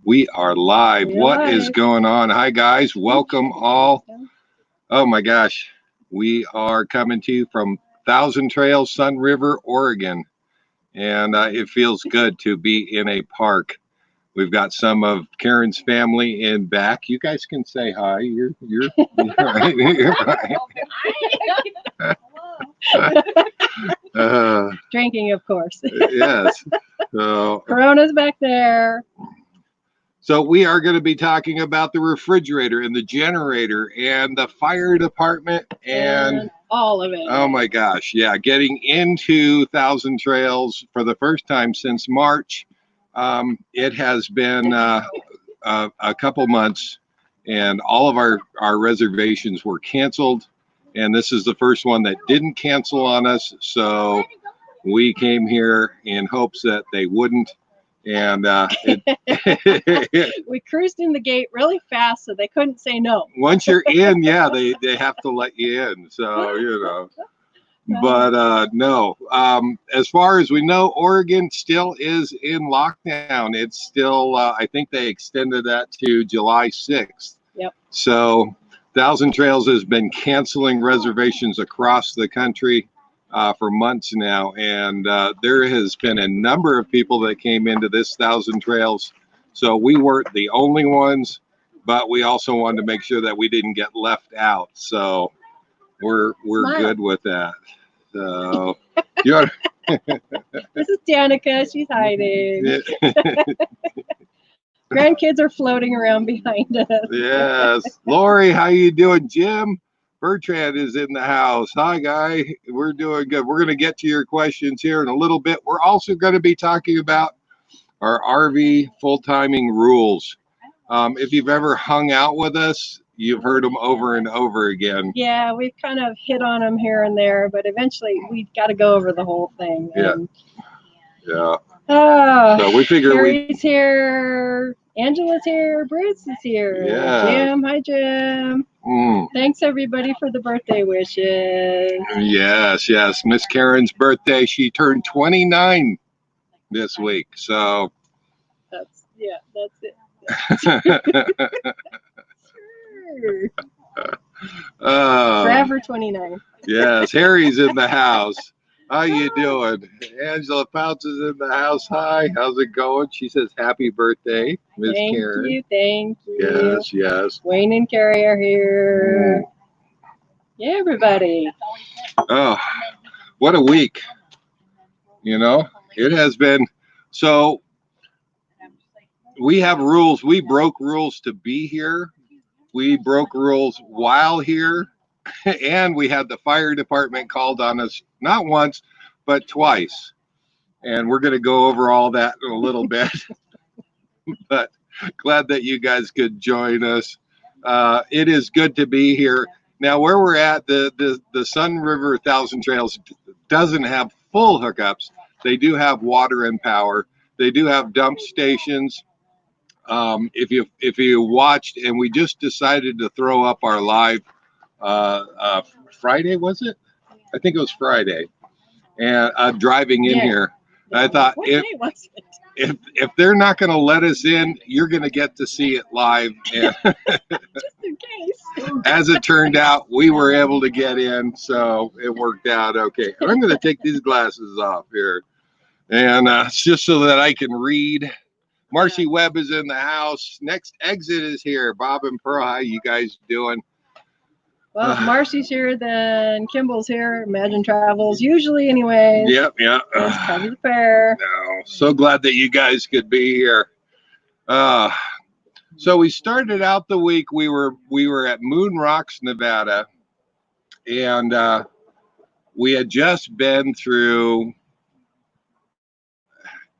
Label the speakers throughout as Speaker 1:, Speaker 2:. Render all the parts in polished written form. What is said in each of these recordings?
Speaker 1: We are live. What is going on? Hi, guys. Welcome all. Oh, my gosh. We are coming to you from Thousand Trails Sunriver, Oregon. And it feels good to be in a park. We've got some of Karen's family in back. You guys can say hi. You're right. You're right.
Speaker 2: Drinking, of course.
Speaker 1: Yes. So
Speaker 2: Corona's back there.
Speaker 1: So we are going to be talking about the refrigerator and the generator and the fire department and
Speaker 2: all of it.
Speaker 1: Oh my gosh. Yeah. Getting into Thousand Trails for the first time since March. It has been a couple months and all of our reservations were canceled. And this is the first one that didn't cancel on us. So we came here in hopes that they wouldn't. And
Speaker 2: we cruised in the gate really fast so they couldn't say no.
Speaker 1: Once you're in, yeah, they have to let you in. So, you know, but no, as far as we know, Oregon still is in lockdown. It's still, I think they extended that to July 6th.
Speaker 2: Yep.
Speaker 1: So Thousand Trails has been canceling reservations across the country for months now, and there has been a number of people that came into this Thousand Trails, so we weren't the only ones, but we also wanted to make sure that we didn't get left out, so we're good with that. So you're
Speaker 2: this is Danica, she's hiding. Grandkids are floating around behind us.
Speaker 1: Yes. Lori, how you doing? Jim Bertrand is in the house. Hi, guy. We're doing good. We're going to get to your questions here in a little bit. We're also going to be talking about our RV full timing rules. If you've ever hung out with us, you've heard them over and over again.
Speaker 2: Yeah, we've kind of hit on them here and there, but eventually we've got to go over the whole thing.
Speaker 1: Yeah.
Speaker 2: Oh,
Speaker 1: so we figure
Speaker 2: Carrie's here, Angela's here, Bruce is here.
Speaker 1: Yeah.
Speaker 2: Jim, hi Jim. Thanks everybody for the birthday wishes.
Speaker 1: Yes. Miss Karen's birthday. She turned 29 this week. So
Speaker 2: that's it. Forever 29.
Speaker 1: Yes, Harry's in the house. How you doing? Angela Pounce is in the house. Hi, how's it going? She says happy birthday, Miss Karen.
Speaker 2: Thank you.
Speaker 1: Yes.
Speaker 2: Wayne and Carrie are here. Yeah, everybody.
Speaker 1: Oh, what a week. You know, it has been. So we have rules. We broke rules to be here. We broke rules while here. And we had the fire department called on us not once, but twice. And we're going to go over all that in a little bit. But glad that you guys could join us. It is good to be here. Now, where we're at, the Sunriver Thousand Trails doesn't have full hookups. They do have water and power. They do have dump stations. If you watched, and we just decided to throw up our live Friday, was it? I think it was Friday. And driving in here, I thought if they're not going to let us in, you're going to get to see it live. And
Speaker 2: just in case.
Speaker 1: As it turned out, we were able to get in, so it worked out okay. I'm going to take these glasses off here, and it's just so that I can read. Marcy Webb is in the house. Next exit is here. Bob and Pearl, how you guys doing?
Speaker 2: Well, if Marcy's here, then Kimball's here. Imagine Travels, usually anyway.
Speaker 1: Yep.
Speaker 2: Cover the fair.
Speaker 1: No, so glad that you guys could be here. So we started out the week. We were at Moon Rocks, Nevada, and we had just been through.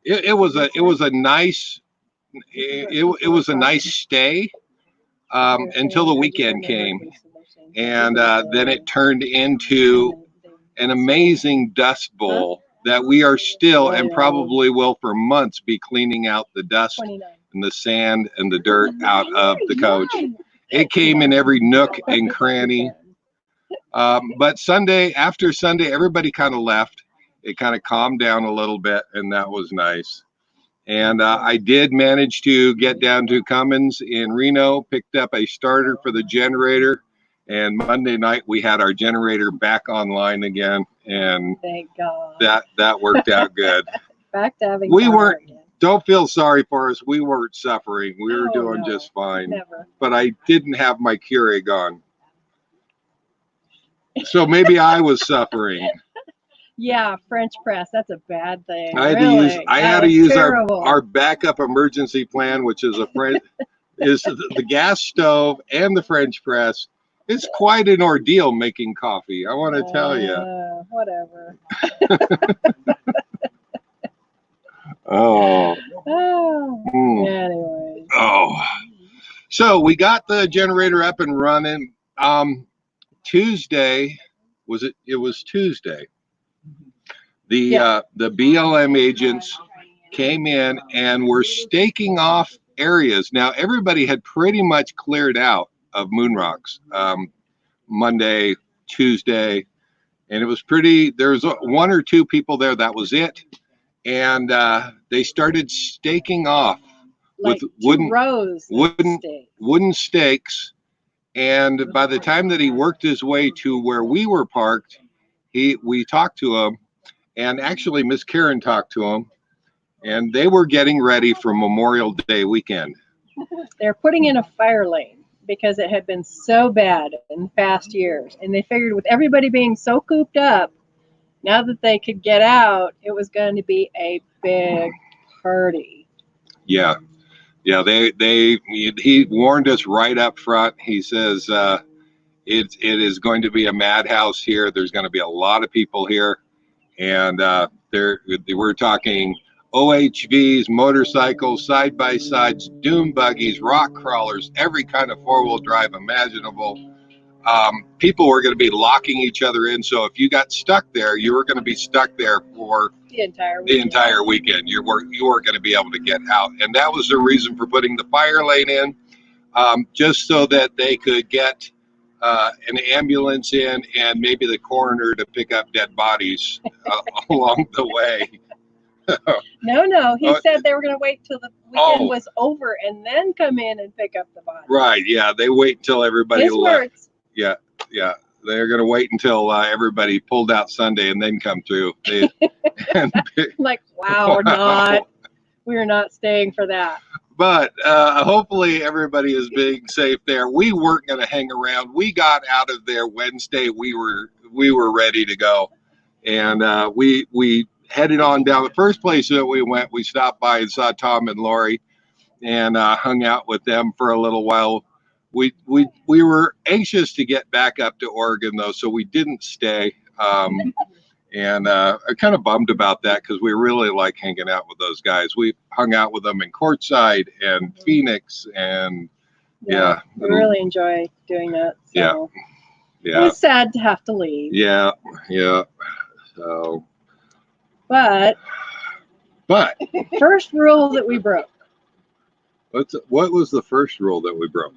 Speaker 1: It was a nice stay until the weekend came. And then it turned into an amazing dust bowl that we are still and probably will for months be cleaning out the dust and the sand and the dirt out of the coach. It came in every nook and cranny. But after Sunday, everybody kind of left. It kind of calmed down a little bit, and that was nice. And I did manage to get down to Cummins in Reno, picked up a starter for the generator, and Monday night we had our generator back online again, and
Speaker 2: Thank God.
Speaker 1: that worked out good.
Speaker 2: Back to having
Speaker 1: We
Speaker 2: power
Speaker 1: weren't.
Speaker 2: again.
Speaker 1: Don't feel sorry for us. We weren't suffering. We were
Speaker 2: Oh,
Speaker 1: doing
Speaker 2: no,
Speaker 1: just fine.
Speaker 2: Never.
Speaker 1: But I didn't have my Keurig on, so maybe I was suffering.
Speaker 2: Yeah, French press. That's a bad thing.
Speaker 1: I had
Speaker 2: Really?
Speaker 1: to use. I
Speaker 2: That
Speaker 1: had to
Speaker 2: was
Speaker 1: use
Speaker 2: terrible.
Speaker 1: our backup emergency plan, which is is the gas stove and the French press. It's quite an ordeal making coffee. I want to tell you.
Speaker 2: Whatever.
Speaker 1: Oh.
Speaker 2: Oh.
Speaker 1: Mm.
Speaker 2: Anyway.
Speaker 1: Oh. So we got the generator up and running. Tuesday was it? It was Tuesday. The BLM agents came in and were staking off areas. Now everybody had pretty much cleared out of Moon Rocks Monday, Tuesday, and it was pretty. There was one or two people there. That was it, and they started staking off
Speaker 2: Like
Speaker 1: with wooden stakes. And by the time that he worked his way to where we were parked, we talked to him, and actually Miss Karen talked to him, and they were getting ready for Memorial Day weekend.
Speaker 2: They're putting in a fire lane because it had been so bad in past years, and they figured with everybody being so cooped up, now that they could get out, it was going to be a big party.
Speaker 1: Yeah. Yeah, he warned us right up front. He says it is going to be a madhouse here. There's going to be a lot of people here, and we're talking OHVs, motorcycles, side by sides, dune buggies, rock crawlers, every kind of 4-wheel drive imaginable. People were going to be locking each other in, so if you got stuck there, you were going to be stuck there for
Speaker 2: The entire
Speaker 1: weekend. You weren't going to be able to get out, and that was the reason for putting the fire lane in, just so that they could get an ambulance in and maybe the coroner to pick up dead bodies along the way.
Speaker 2: No, he said they were going to wait till the weekend was over and then come in and pick up the body.
Speaker 1: Right? Yeah, they wait until everybody
Speaker 2: His
Speaker 1: left.
Speaker 2: words.
Speaker 1: Yeah. They're going to wait until everybody pulled out Sunday and then come through.
Speaker 2: Like, wow, we're not staying for that.
Speaker 1: But hopefully everybody is being safe there. We weren't going to hang around. We got out of there Wednesday. We were ready to go, and we headed on down. The first place that we went, we stopped by and saw Tom and Lori, and hung out with them for a little while. We were anxious to get back up to Oregon though, so we didn't stay. And I'm kind of bummed about that because we really like hanging out with those guys. We hung out with them in Quartzsite and Phoenix, and
Speaker 2: we really enjoy doing that. So.
Speaker 1: Yeah.
Speaker 2: It was sad to have to leave.
Speaker 1: Yeah. So.
Speaker 2: But first rule that we broke.
Speaker 1: What was the first rule that we broke?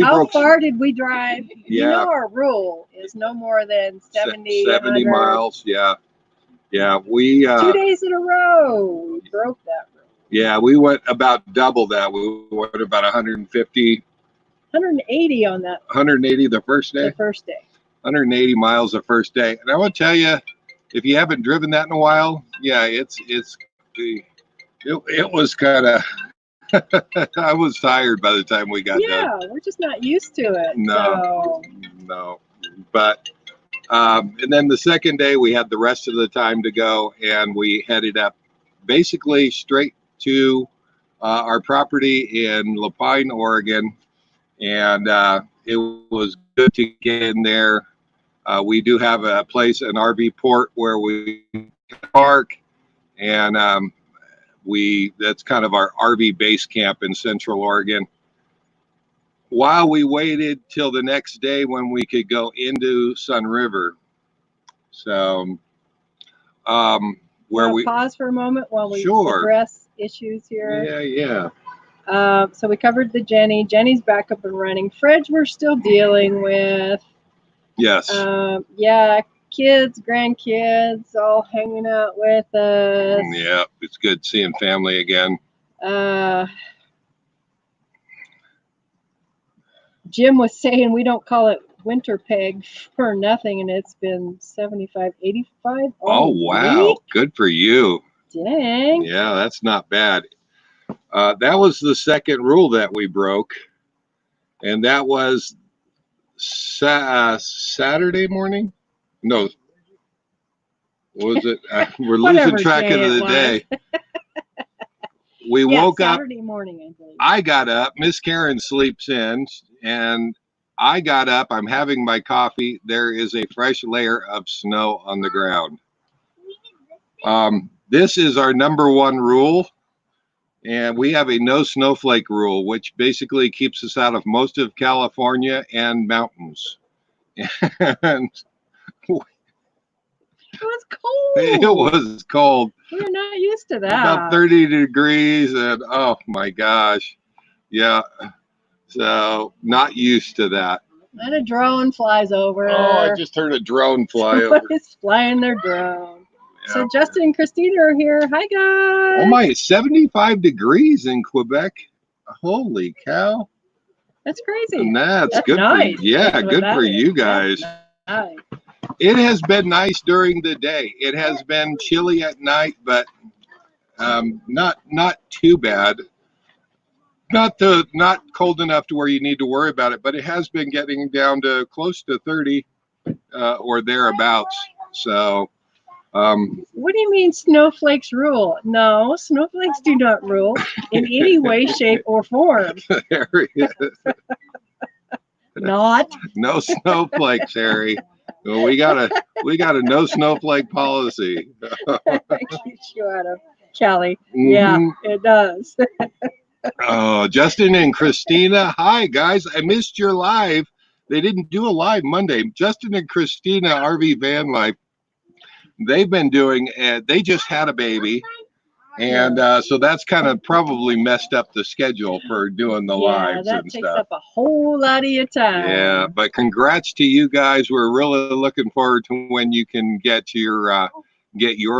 Speaker 2: How far did we drive?
Speaker 1: Yeah.
Speaker 2: You know our rule is no more than 70
Speaker 1: miles. Yeah. We
Speaker 2: 2 days in a row we broke that rule.
Speaker 1: Yeah, we went about double that. We went about 150.
Speaker 2: 180 on that.
Speaker 1: 180 the first day. 180 miles the first day, and I want to tell you, if you haven't driven that in a while, yeah, it was kind of. I was tired by the time we got done.
Speaker 2: Yeah, we're just not used to it.
Speaker 1: No. But and then the second day we had the rest of the time to go, and we headed up basically straight to our property in Lapine, Oregon, and it was good to get in there. We do have a place, an RV port where we park, and that's kind of our RV base camp in Central Oregon. While we waited till the next day when we could go into Sunriver. So, where we
Speaker 2: pause for a moment while we address issues here.
Speaker 1: Yeah.
Speaker 2: So we covered the Jenny. Jenny's back up and running. Fred's we're still dealing with.
Speaker 1: Yes.
Speaker 2: kids, grandkids, all hanging out with us.
Speaker 1: Yeah, it's good seeing family again.
Speaker 2: Jim was saying we don't call it winter peg for nothing, and it's been 75, 85.
Speaker 1: Oh, wow.
Speaker 2: Week?
Speaker 1: Good for you.
Speaker 2: Dang.
Speaker 1: Yeah, that's not bad. That was the second rule that we broke, and that was Saturday morning. No, what was it? We're
Speaker 2: Whatever
Speaker 1: losing track
Speaker 2: day
Speaker 1: of
Speaker 2: it
Speaker 1: the
Speaker 2: was.
Speaker 1: day. We
Speaker 2: Yeah,
Speaker 1: woke up.
Speaker 2: Saturday morning, I believe.
Speaker 1: I got up. Miss Karen sleeps in, and I got up. I'm having my coffee. There is a fresh layer of snow on the ground. This is our number one rule. And we have a no snowflake rule, which basically keeps us out of most of California and mountains. And
Speaker 2: It was cold.
Speaker 1: it was cold.
Speaker 2: We're not used to that.
Speaker 1: About 30 degrees, and oh my gosh. Yeah. So not used to that.
Speaker 2: And a drone flies over.
Speaker 1: Oh, I just heard a drone fly over.
Speaker 2: Somebody's flying their drone.
Speaker 1: Yeah.
Speaker 2: So Justin and Christina are here. Hi, guys.
Speaker 1: Oh my, it's 75 degrees in Quebec. Holy cow.
Speaker 2: That's crazy.
Speaker 1: And that's good
Speaker 2: nice.
Speaker 1: for you. Yeah,
Speaker 2: That's what
Speaker 1: good
Speaker 2: that
Speaker 1: for
Speaker 2: is.
Speaker 1: you guys.
Speaker 2: That's nice.
Speaker 1: It has been nice during the day. It has been chilly at night, but not too bad. Not cold enough to where you need to worry about it, but it has been getting down to close to 30 or thereabouts. So,
Speaker 2: What do you mean snowflakes rule? No, snowflakes do not rule in any way, shape, or form.
Speaker 1: there he is.
Speaker 2: Not.
Speaker 1: No snowflakes, Harry. Well, we got a no snowflake policy.
Speaker 2: Keeps you out of Cali. Yeah, it does.
Speaker 1: Oh, Justin and Christina. Hi, guys. I missed your live. They didn't do a live Monday. Justin and Christina, RV Van Life, they've been doing, they just had a baby. And so that's kind of probably messed up the schedule for doing the lives
Speaker 2: that
Speaker 1: and
Speaker 2: takes
Speaker 1: stuff.
Speaker 2: up a whole lot of your time.
Speaker 1: Yeah, but congrats to you guys. We're really looking forward to when you can get your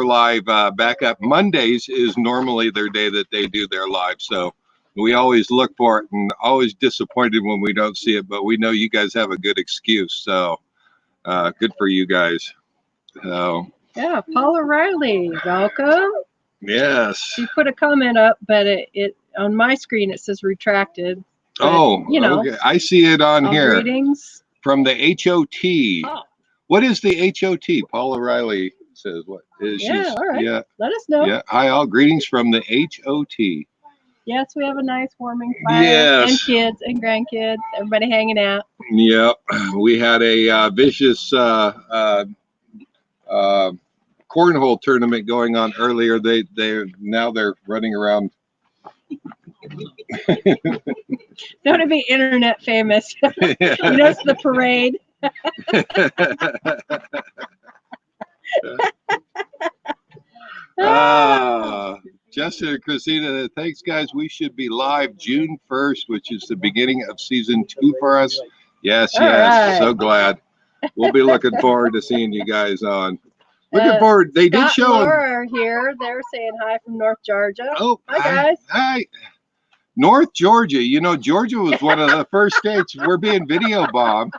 Speaker 1: live back up. Mondays is normally their day that they do their live. So we always look for it and always disappointed when we don't see it, but we know you guys have a good excuse. So good for you guys. So
Speaker 2: Yeah, Paula Riley, welcome.
Speaker 1: yes.
Speaker 2: She put a comment up, but it on my screen it says retracted. But,
Speaker 1: Okay. I see it on here.
Speaker 2: Greetings.
Speaker 1: From the HOT.
Speaker 2: Oh.
Speaker 1: What is the HOT? Paula Riley says what is
Speaker 2: All right.
Speaker 1: Yeah.
Speaker 2: Let us know.
Speaker 1: Yeah. Hi all. Greetings from the HOT.
Speaker 2: Yes, we have a nice warming fire.
Speaker 1: Yes.
Speaker 2: And kids and grandkids, everybody hanging out.
Speaker 1: Yep. We had a vicious cornhole tournament going on earlier. Now they're running around.
Speaker 2: Don't to be internet famous. You know, it's the parade.
Speaker 1: Justin and Christina, thanks guys. We should be live June 1st, which is the beginning of season 2 for us. Yes,
Speaker 2: Right.
Speaker 1: so glad. We'll be looking forward to seeing you guys on. Looking forward. They did
Speaker 2: Scott
Speaker 1: show.
Speaker 2: And Laura are here. They're saying hi from North Georgia.
Speaker 1: Oh,
Speaker 2: hi guys.
Speaker 1: Hi. North Georgia. You know, Georgia was one of the first states. We're being video bombed.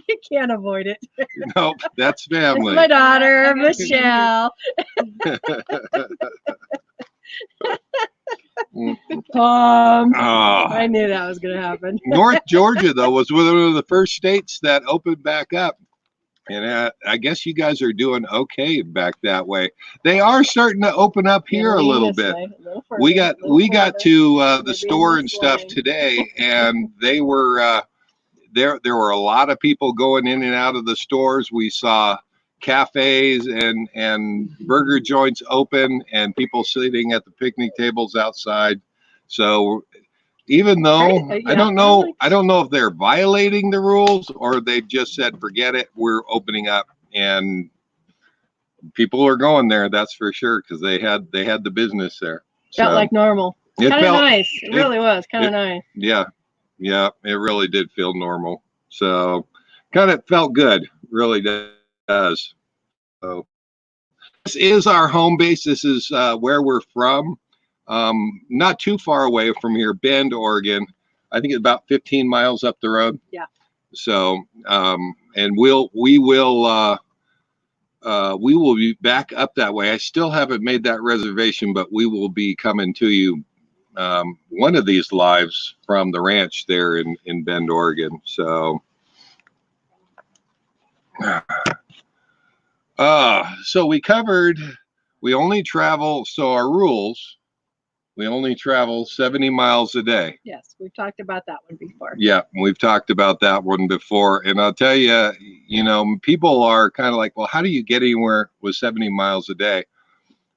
Speaker 2: You can't avoid it.
Speaker 1: Nope, that's family.
Speaker 2: It's my daughter, Michelle. I knew that was going to happen.
Speaker 1: North Georgia, though, was one of the first states that opened back up. And I guess you guys are doing okay back that way. They are starting to open up here a little bit. We got to the store and stuff today, and they were there were a lot of people going in and out of the stores. We saw cafes and burger joints open and people sitting at the picnic tables outside. So even though I don't know if they're violating the rules or they've just said, forget it, we're opening up, and people are going there. That's for sure. Cause they had the business there.
Speaker 2: Felt like normal.
Speaker 1: It
Speaker 2: kind of
Speaker 1: felt
Speaker 2: nice. It really was kind of nice.
Speaker 1: Yeah. Yeah. It really did feel normal. So kind of felt good. Really did. does. So this is our home base. This is where we're from. Not too far away from here, Bend, Oregon. I think it's about 15 miles up the road.
Speaker 2: Yeah.
Speaker 1: So, and we will be back up that way. I still haven't made that reservation, but we will be coming to you one of these lives from the ranch there in Bend, Oregon. So, so we only travel. So our rules. We only travel 70 miles a day.
Speaker 2: Yes, we've talked about that one before.
Speaker 1: Yeah, we've talked about that one before. And I'll tell you, people are kind of like, well, how do you get anywhere with 70 miles a day?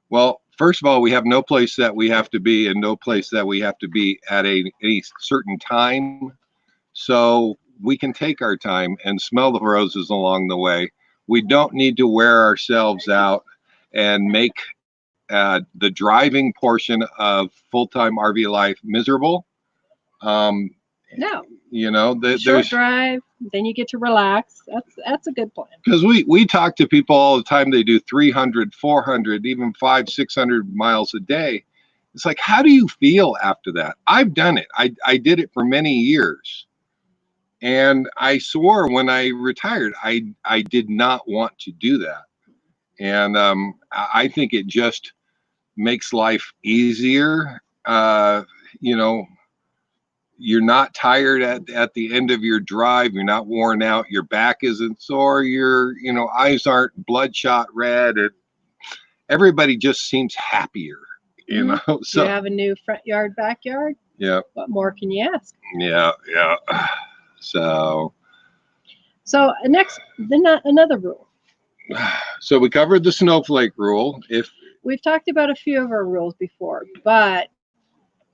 Speaker 1: Well, first of all, we have no place that we have to be and no place that we have to be at any certain time. So we can take our time and smell the roses along the way. We don't need to wear ourselves out and make the driving portion of full-time RV life miserable.
Speaker 2: No. Short
Speaker 1: there's
Speaker 2: drive, then you get to relax. That's a good plan.
Speaker 1: Because we talk to people all the time. They do 300, 400, even 500, 600 miles a day. It's like, how do you feel after that? I've done it. I did it for many years. And I swore when I retired, I did not want to do that. And I think it just makes life easier. You're not tired at the end of your drive. You're not worn out. Your back isn't sore. Your eyes aren't bloodshot red. Everybody just seems happier, So
Speaker 2: you have a new front yard, backyard.
Speaker 1: Yeah.
Speaker 2: What more can you ask?
Speaker 1: Yeah. So
Speaker 2: next, another rule.
Speaker 1: So we covered the snowflake rule. If
Speaker 2: we've talked about a few of our rules before, but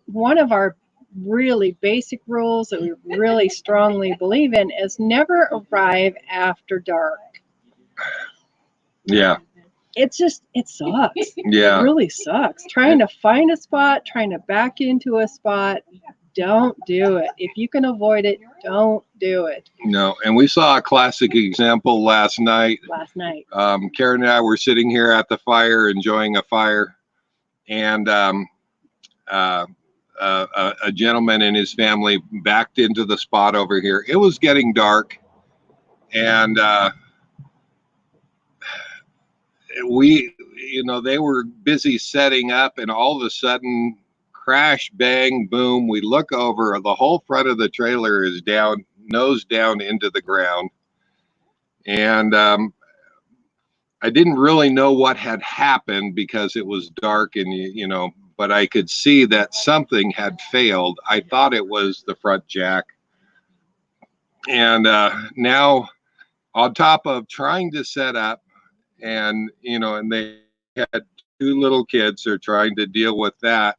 Speaker 2: one of our really basic rules that we really strongly believe in is never arrive after dark.
Speaker 1: Yeah.
Speaker 2: It sucks.
Speaker 1: Yeah.
Speaker 2: It really sucks. Trying to find a spot, trying to back into a spot. Don't do it. If you can avoid it, don't do it.
Speaker 1: No. And we saw a classic example last night. Karen and I were sitting here at the fire, enjoying a fire. And a gentleman and his family backed into the spot over here. It was getting dark. And they were busy setting up, and all of a sudden, crash, bang, boom, we look over, the whole front of the trailer is down, nose down into the ground. And I didn't really know what had happened because it was dark, and but I could see that something had failed. I thought it was the front jack. And now, on top of trying to set up, and they had two little kids, they're trying to deal with that.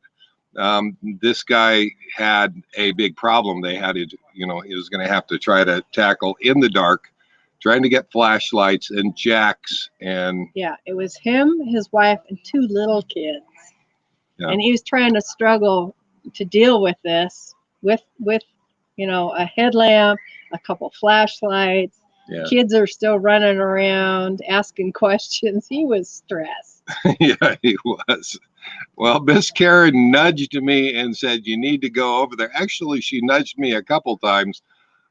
Speaker 1: This guy had a big problem. They had to, he was going to have to try to tackle in the dark, trying to get flashlights and jacks. And
Speaker 2: yeah, it was him, his wife, and two little kids.
Speaker 1: Yeah.
Speaker 2: And he was trying to struggle to deal with this with a headlamp, a couple flashlights.
Speaker 1: Yeah.
Speaker 2: Kids are still running around asking questions. He was stressed.
Speaker 1: Yeah, he was. Well, Miss Karen nudged me and said, you need to go over there. Actually, she nudged me a couple times.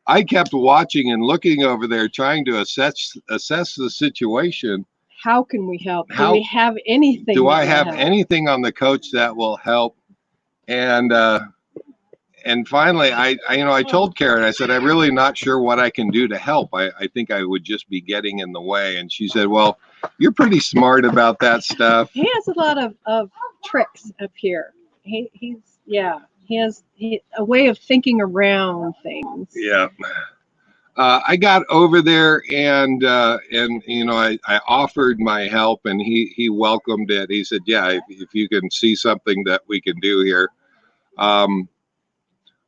Speaker 1: I kept watching and looking over there, trying to assess the situation.
Speaker 2: How can we help? Do we have anything?
Speaker 1: Do I have anything on the coach that will help? And finally, I told Karen, I said, I'm really not sure what I can do to help. I think I would just be getting in the way. And she said, well, you're pretty smart about that stuff.
Speaker 2: He has a lot of tricks up here. He has a way of thinking around things.
Speaker 1: Yeah. I got over there and I offered my help, and he welcomed it. He said, yeah, if you can see something that we can do here.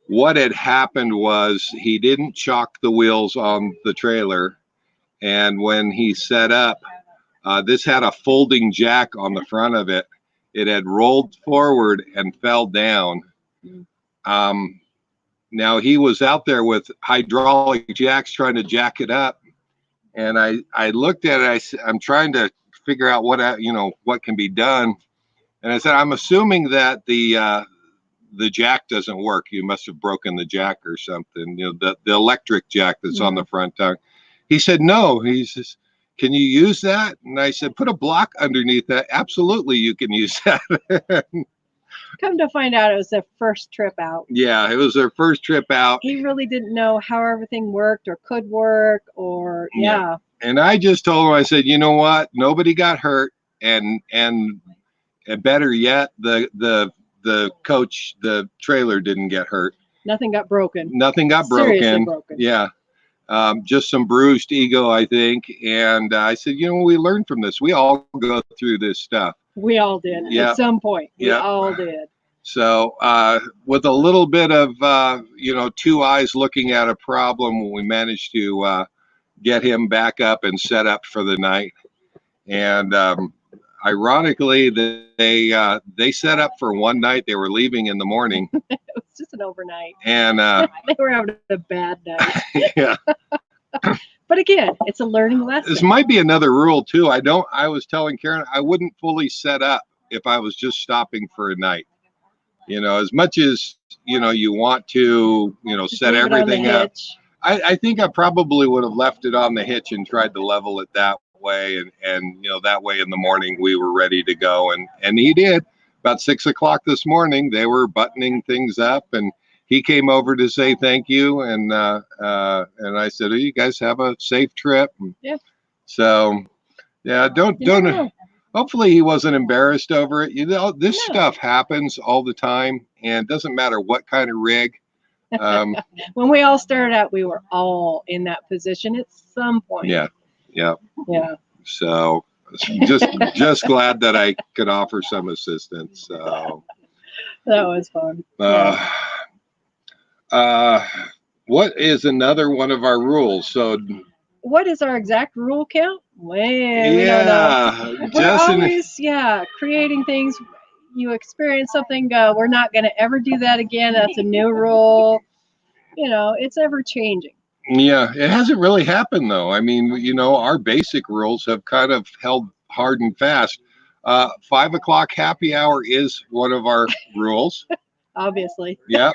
Speaker 1: What had happened was he didn't chock the wheels on the trailer. And when he set up, this had a folding jack on the front of it. It had rolled forward and fell down. Now he was out there with hydraulic jacks trying to jack it up. And I looked at it. I'm trying to figure out what can be done. And I said, I'm assuming that the jack doesn't work. You must have broken the jack or something. The electric jack that's on the front tongue. He said, no. He says, can you use that? And I said, put a block underneath that. Absolutely, you can use that.
Speaker 2: Come to find out, it was their first trip out.
Speaker 1: Yeah, it was their first trip out.
Speaker 2: He really didn't know how everything worked or could work or yeah.
Speaker 1: And I just told him, I said, you know what? Nobody got hurt, and better yet, the coach, the trailer didn't get hurt.
Speaker 2: Nothing got broken.
Speaker 1: Nothing got
Speaker 2: Seriously broken.
Speaker 1: Yeah. Just some bruised ego, I think. And I said, we learned from this. We all go through this stuff.
Speaker 2: We all did at some point. We all did.
Speaker 1: So with a little bit of, two eyes looking at a problem, we managed to get him back up and set up for the night. And ironically, they set up for one night. They were leaving in the morning.
Speaker 2: It was just an overnight.
Speaker 1: And
Speaker 2: they were having a bad night.
Speaker 1: Yeah.
Speaker 2: But again, it's a learning lesson.
Speaker 1: This might be another rule too. I was telling Karen, I wouldn't fully set up if I was just stopping for a night. As much as, you want to,
Speaker 2: Just
Speaker 1: set
Speaker 2: leave it on the
Speaker 1: everything up.
Speaker 2: hitch.
Speaker 1: I think I probably would have left it on the hitch and tried to level it that way. And that way in the morning we were ready to go. And he did. About 6 o'clock this morning, they were buttoning things up, and he came over to say thank you. And I said, you guys have a safe trip.
Speaker 2: Yeah.
Speaker 1: So, yeah, don't. Hopefully he wasn't embarrassed over it. This stuff happens all the time, and it doesn't matter what kind of rig.
Speaker 2: When we all started out, we were all in that position at some point.
Speaker 1: Yeah. So just glad that I could offer some assistance. So
Speaker 2: that was fun.
Speaker 1: What is another one of our rules? So
Speaker 2: what is our exact rule count? We don't know. We're always creating things. You experience something, we're not going to ever do that again. That's a new rule. It's ever changing.
Speaker 1: Yeah, it hasn't really happened though. I mean, our basic rules have kind of held hard and fast. 5 o'clock happy hour is one of our rules.
Speaker 2: Obviously.
Speaker 1: Yeah.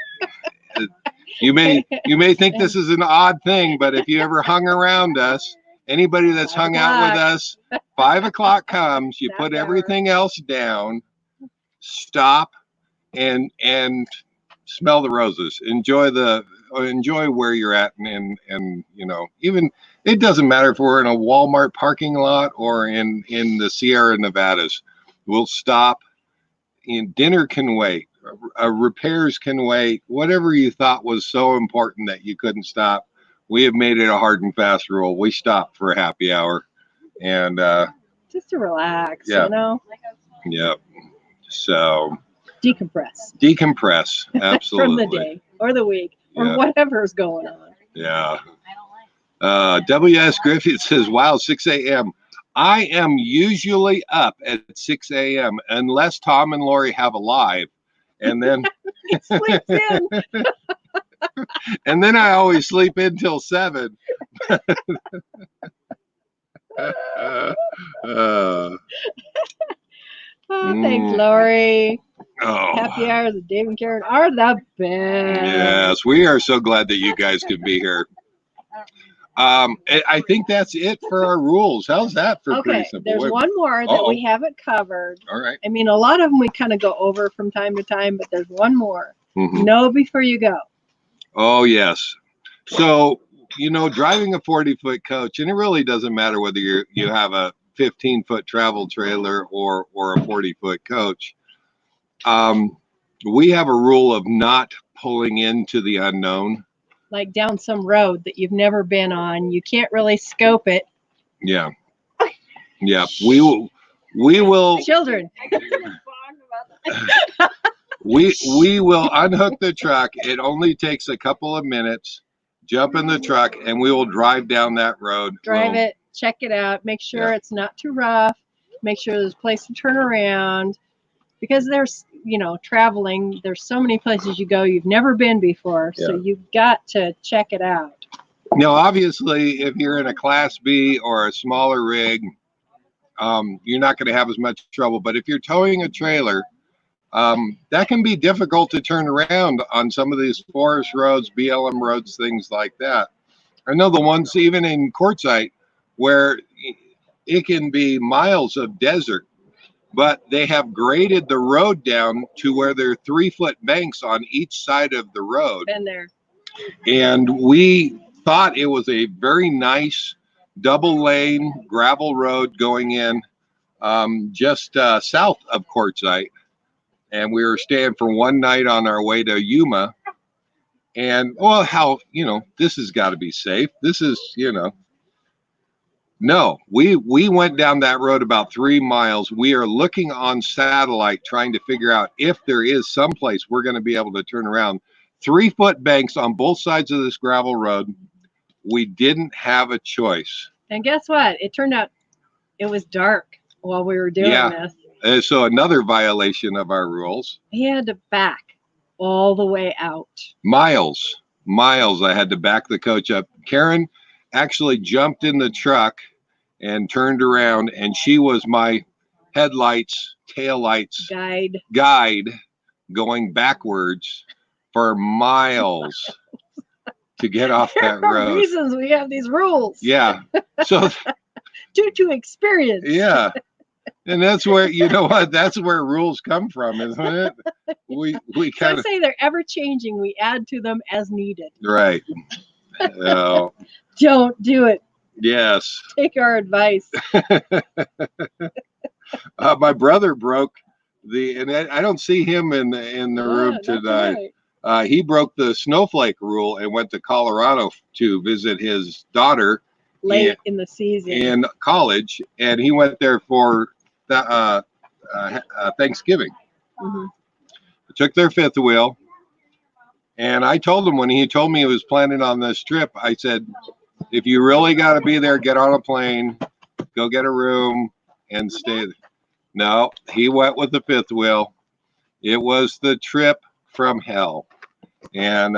Speaker 1: You may think this is an odd thing, but if you ever hung around us, anybody that's hung out with us, 5 o'clock comes, you put everything else down, stop, and smell the roses. Enjoy where you're at, and even it doesn't matter if we're in a Walmart parking lot or in the Sierra Nevadas. We'll stop. And dinner can wait. Repairs can wait. Whatever you thought was so important that you couldn't stop, we have made it a hard and fast rule. We stop for a happy hour, and
Speaker 2: just to relax.
Speaker 1: Yeah. So decompress. Absolutely.
Speaker 2: From the day or the week or whatever's going on.
Speaker 1: Yeah. W.S. Griffith says, wow, 6 a.m. I am usually up at 6 a.m. unless Tom and Lori have a live. And then
Speaker 2: sleeps in.
Speaker 1: And then I always sleep in till 7.
Speaker 2: Thanks, Lori.
Speaker 1: Oh.
Speaker 2: Happy hours with Dave and Karen are the best.
Speaker 1: Yes, we are so glad that you guys could be here. I think that's it for our rules. How's that for pretty simple?
Speaker 2: There's one more that we haven't covered.
Speaker 1: All right.
Speaker 2: I mean, a lot of them we kind of go over from time to time, but there's one more.
Speaker 1: Mm-hmm.
Speaker 2: Know before you go.
Speaker 1: Oh, yes. So, driving a 40-foot coach, and it really doesn't matter whether you have a 15-foot travel trailer or a 40-foot coach. We have a rule of not pulling into the unknown.
Speaker 2: Like down some road that you've never been on. You can't really scope it.
Speaker 1: Yeah. Yeah. We will.
Speaker 2: Children.
Speaker 1: We will unhook the truck. It only takes a couple of minutes. Jump in the truck, and we will drive down that road.
Speaker 2: Drive it, check it out, make sure it's not too rough, make sure there's a place to turn around. Because there's, traveling, there's so many places you go you've never been before, so you've got to check it out.
Speaker 1: Now, obviously, if you're in a Class B or a smaller rig, you're not going to have as much trouble. But if you're towing a trailer, that can be difficult to turn around on some of these forest roads, BLM roads, things like that. I know the ones even in Quartzsite where it can be miles of desert, but they have graded the road down to where there are 3-foot banks on each side of the road.
Speaker 2: Been there.
Speaker 1: And we thought it was a very nice double lane gravel road going in just south of Quartzsite. And we were staying for one night on our way to Yuma. And, well, how, this has got to be safe. This is, no, we went down that road about 3 miles. We are looking on satellite, trying to figure out if there is some place we're going to be able to turn around. 3-foot banks on both sides of this gravel road. We didn't have a choice.
Speaker 2: And guess what? It turned out it was dark while we were doing this.
Speaker 1: So another violation of our rules.
Speaker 2: He had to back all the way out.
Speaker 1: Miles. I had to back the coach up. Karen actually jumped in the truck and turned around, and she was my headlights, taillights guide going backwards for miles to get off that road.
Speaker 2: There are reasons we have these rules.
Speaker 1: Yeah. So
Speaker 2: due to experience.
Speaker 1: Yeah. And that's where, that's where rules come from, isn't it? We kind of
Speaker 2: say they're ever changing. We add to them as needed.
Speaker 1: Right.
Speaker 2: Don't do it.
Speaker 1: Yes.
Speaker 2: Take our advice.
Speaker 1: My brother broke and I don't see him in the room tonight. Right. He broke the snowflake rule and went to Colorado to visit his daughter
Speaker 2: late in the season
Speaker 1: in college, and he went there for Thanksgiving.
Speaker 2: Mm-hmm.
Speaker 1: Took their fifth wheel, and I told him when he told me he was planning on this trip, I said, if you really got to be there, get on a plane, go get a room, and stay there. No, he went with the fifth wheel. It was the trip from hell. And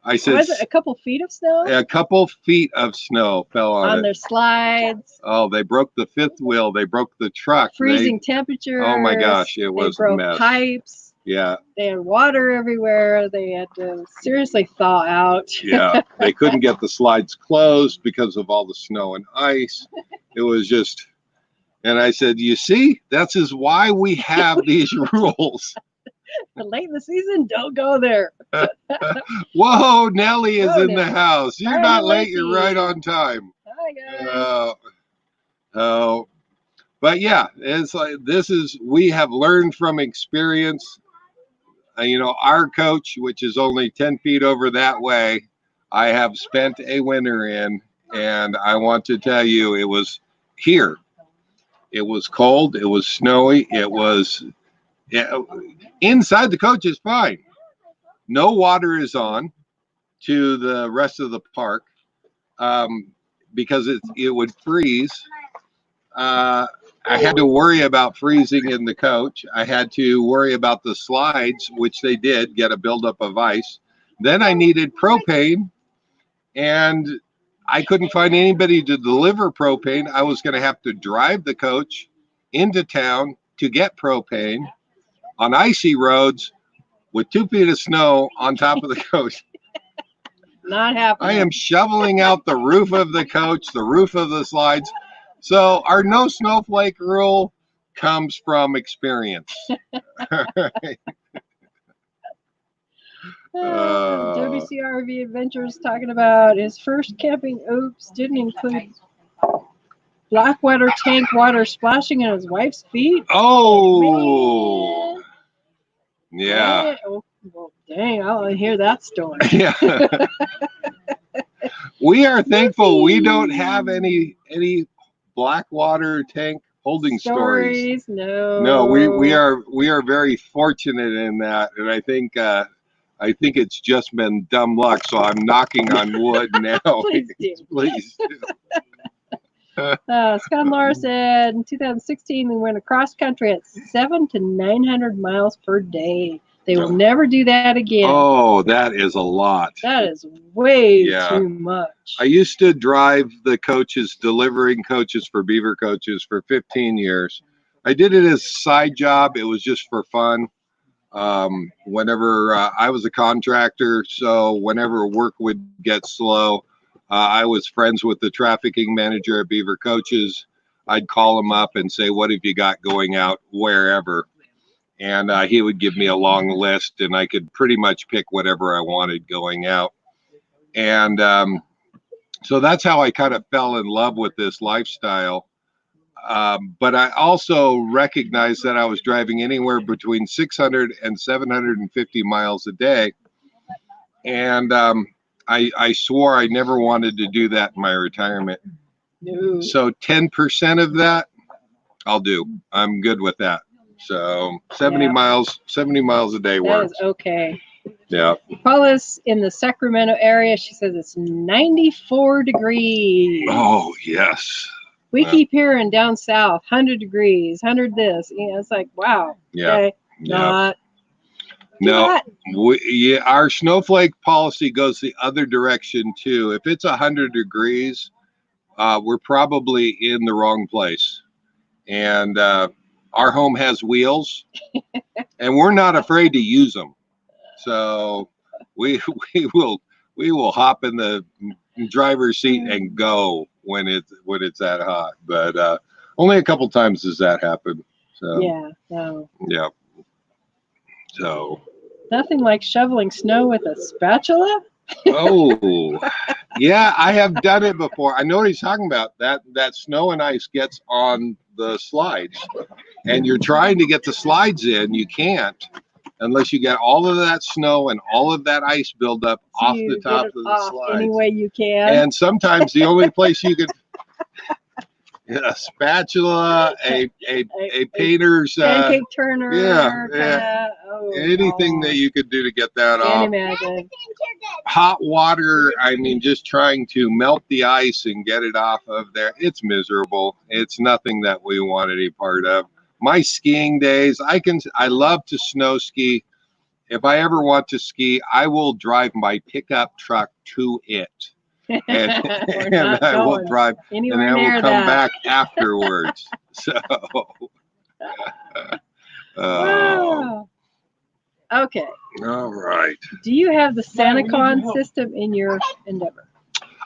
Speaker 1: I said,
Speaker 2: was it a couple feet of snow?
Speaker 1: A couple feet of snow fell on it.
Speaker 2: Their slides.
Speaker 1: Oh, they broke the fifth wheel. They broke the truck.
Speaker 2: Freezing temperatures.
Speaker 1: Oh my gosh, it was a mess.
Speaker 2: Pipes.
Speaker 1: Yeah.
Speaker 2: They had water everywhere. They had to seriously thaw out.
Speaker 1: Yeah. They couldn't get the slides closed because of all the snow and ice. It was just, and I said, you see, that's is why we have these rules.
Speaker 2: Late in the season, don't go there.
Speaker 1: Whoa, Nellie is in the house. You're not late. You're right on time.
Speaker 2: Hi,
Speaker 1: guys. But yeah, it's like we have learned from experience. Our coach, which is only 10 feet over that way, I have spent a winter in, and I want to tell you, it was here. It was cold. It was snowy. It was inside the coach is fine. No water is on to the rest of the park because it would freeze. I had to worry about freezing in the coach. I had to worry about the slides, which they did get a buildup of ice. Then I needed propane, and I couldn't find anybody to deliver propane. I was going to have to drive the coach into town to get propane on icy roads with 2 feet of snow on top of the coach.
Speaker 2: Not happening.
Speaker 1: I am shoveling out the roof of the coach, the roof of the slides. So our no snowflake rule comes from experience.
Speaker 2: WCRV Adventures talking about his first camping oops didn't include Blackwater tank water splashing in his wife's feet.
Speaker 1: Oh, man. Yeah.
Speaker 2: Oh, well, dang, I want to hear that story.
Speaker 1: Yeah. We are thankful we don't have any Blackwater tank holding stories. No, we are very fortunate in that, and I think it's just been dumb luck. So I'm knocking on wood now. Please do.
Speaker 2: Scott and Laura said in 2016 we went across country at 700 to 900 miles per day. They will never do that again.
Speaker 1: Oh, that is a lot.
Speaker 2: That is way
Speaker 1: Yeah.
Speaker 2: too much.
Speaker 1: I used to drive the coaches, delivering coaches for Beaver Coaches for 15 years. I did it as a side job. It was just for fun. Whenever I was a contractor, so whenever work would get slow, I was friends with the trafficking manager at Beaver Coaches. I'd call him up and say, "What have you got going out wherever?" And he would give me a long list, and I could pretty much pick whatever I wanted going out. And so that's how I kind of fell in love with this lifestyle. But I also recognized that I was driving anywhere between 600 and 750 miles a day. And I swore I never wanted to do that in my retirement.
Speaker 2: No.
Speaker 1: So 10% of that, I'll do. I'm good with that. So 70
Speaker 2: Yeah.
Speaker 1: miles a day
Speaker 2: That
Speaker 1: works.
Speaker 2: is okay.
Speaker 1: Yeah.
Speaker 2: Paula's in the Sacramento area. She says it's 94 degrees.
Speaker 1: Oh, yes.
Speaker 2: We
Speaker 1: Yeah.
Speaker 2: keep hearing down south, 100 degrees, 100 this. You know, it's like, wow.
Speaker 1: Yeah.
Speaker 2: Okay.
Speaker 1: Yeah.
Speaker 2: Not.
Speaker 1: No, our snowflake policy goes the other direction too. If it's 100 degrees, we're probably in the wrong place. And our home has wheels, and we're not afraid to use them. So we will hop in the driver's seat and go when it's that hot. But only a couple times does that happen. So
Speaker 2: Yeah. No.
Speaker 1: yeah. So
Speaker 2: Nothing like shoveling snow with a spatula.
Speaker 1: oh yeah, I have done it before. I know what he's talking about. That snow and ice gets on the slides, and you're trying to get the slides in. You can't unless you get all of that snow and all of that ice buildup
Speaker 2: So
Speaker 1: off
Speaker 2: you
Speaker 1: the top
Speaker 2: get it
Speaker 1: of the
Speaker 2: off
Speaker 1: slides.
Speaker 2: any way you can.
Speaker 1: And sometimes the only place you could a spatula, a painter's
Speaker 2: pancake turner.
Speaker 1: yeah.
Speaker 2: Kinda, oh,
Speaker 1: anything
Speaker 2: God.
Speaker 1: that you could do to get that
Speaker 2: Can't
Speaker 1: off.
Speaker 2: imagine.
Speaker 1: Hot water, I mean, just trying to melt the ice and get it off of there. It's miserable. It's nothing that we want any part of. My skiing days, I love to snow ski. If I ever want to ski, I will drive my pickup truck to it. And I will drive, and I will come back afterwards. So,
Speaker 2: wow. Okay.
Speaker 1: All right.
Speaker 2: Do you have the SantaCon system in your Endeavor?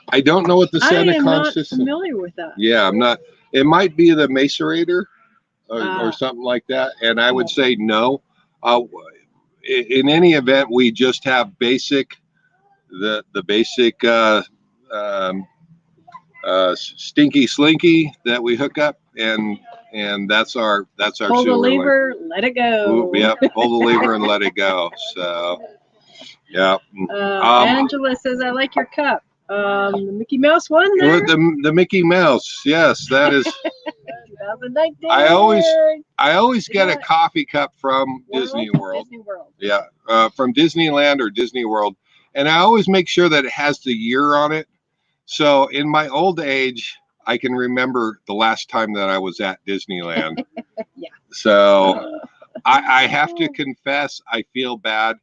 Speaker 1: I don't know what the SantaCon system.
Speaker 2: I'm not familiar with that.
Speaker 1: Yeah, I'm not. It might be the Macerator or something like that. And I would say no. In any event, we just have basic, the basic stinky slinky that we hook up, and that's our
Speaker 2: pull the lever, let it go.
Speaker 1: Yep, pull the lever and let it go. So yeah.
Speaker 2: Angela says, I like your cup. The Mickey Mouse one there.
Speaker 1: The Mickey Mouse, yes, that is
Speaker 2: 2019.
Speaker 1: I always get a coffee cup from Disney World. Yeah, from Disneyland or Disney World, and I always make sure that it has the year on it. So in my old age, I can remember the last time that I was at Disneyland.
Speaker 2: Yeah.
Speaker 1: So I have to confess, I feel bad.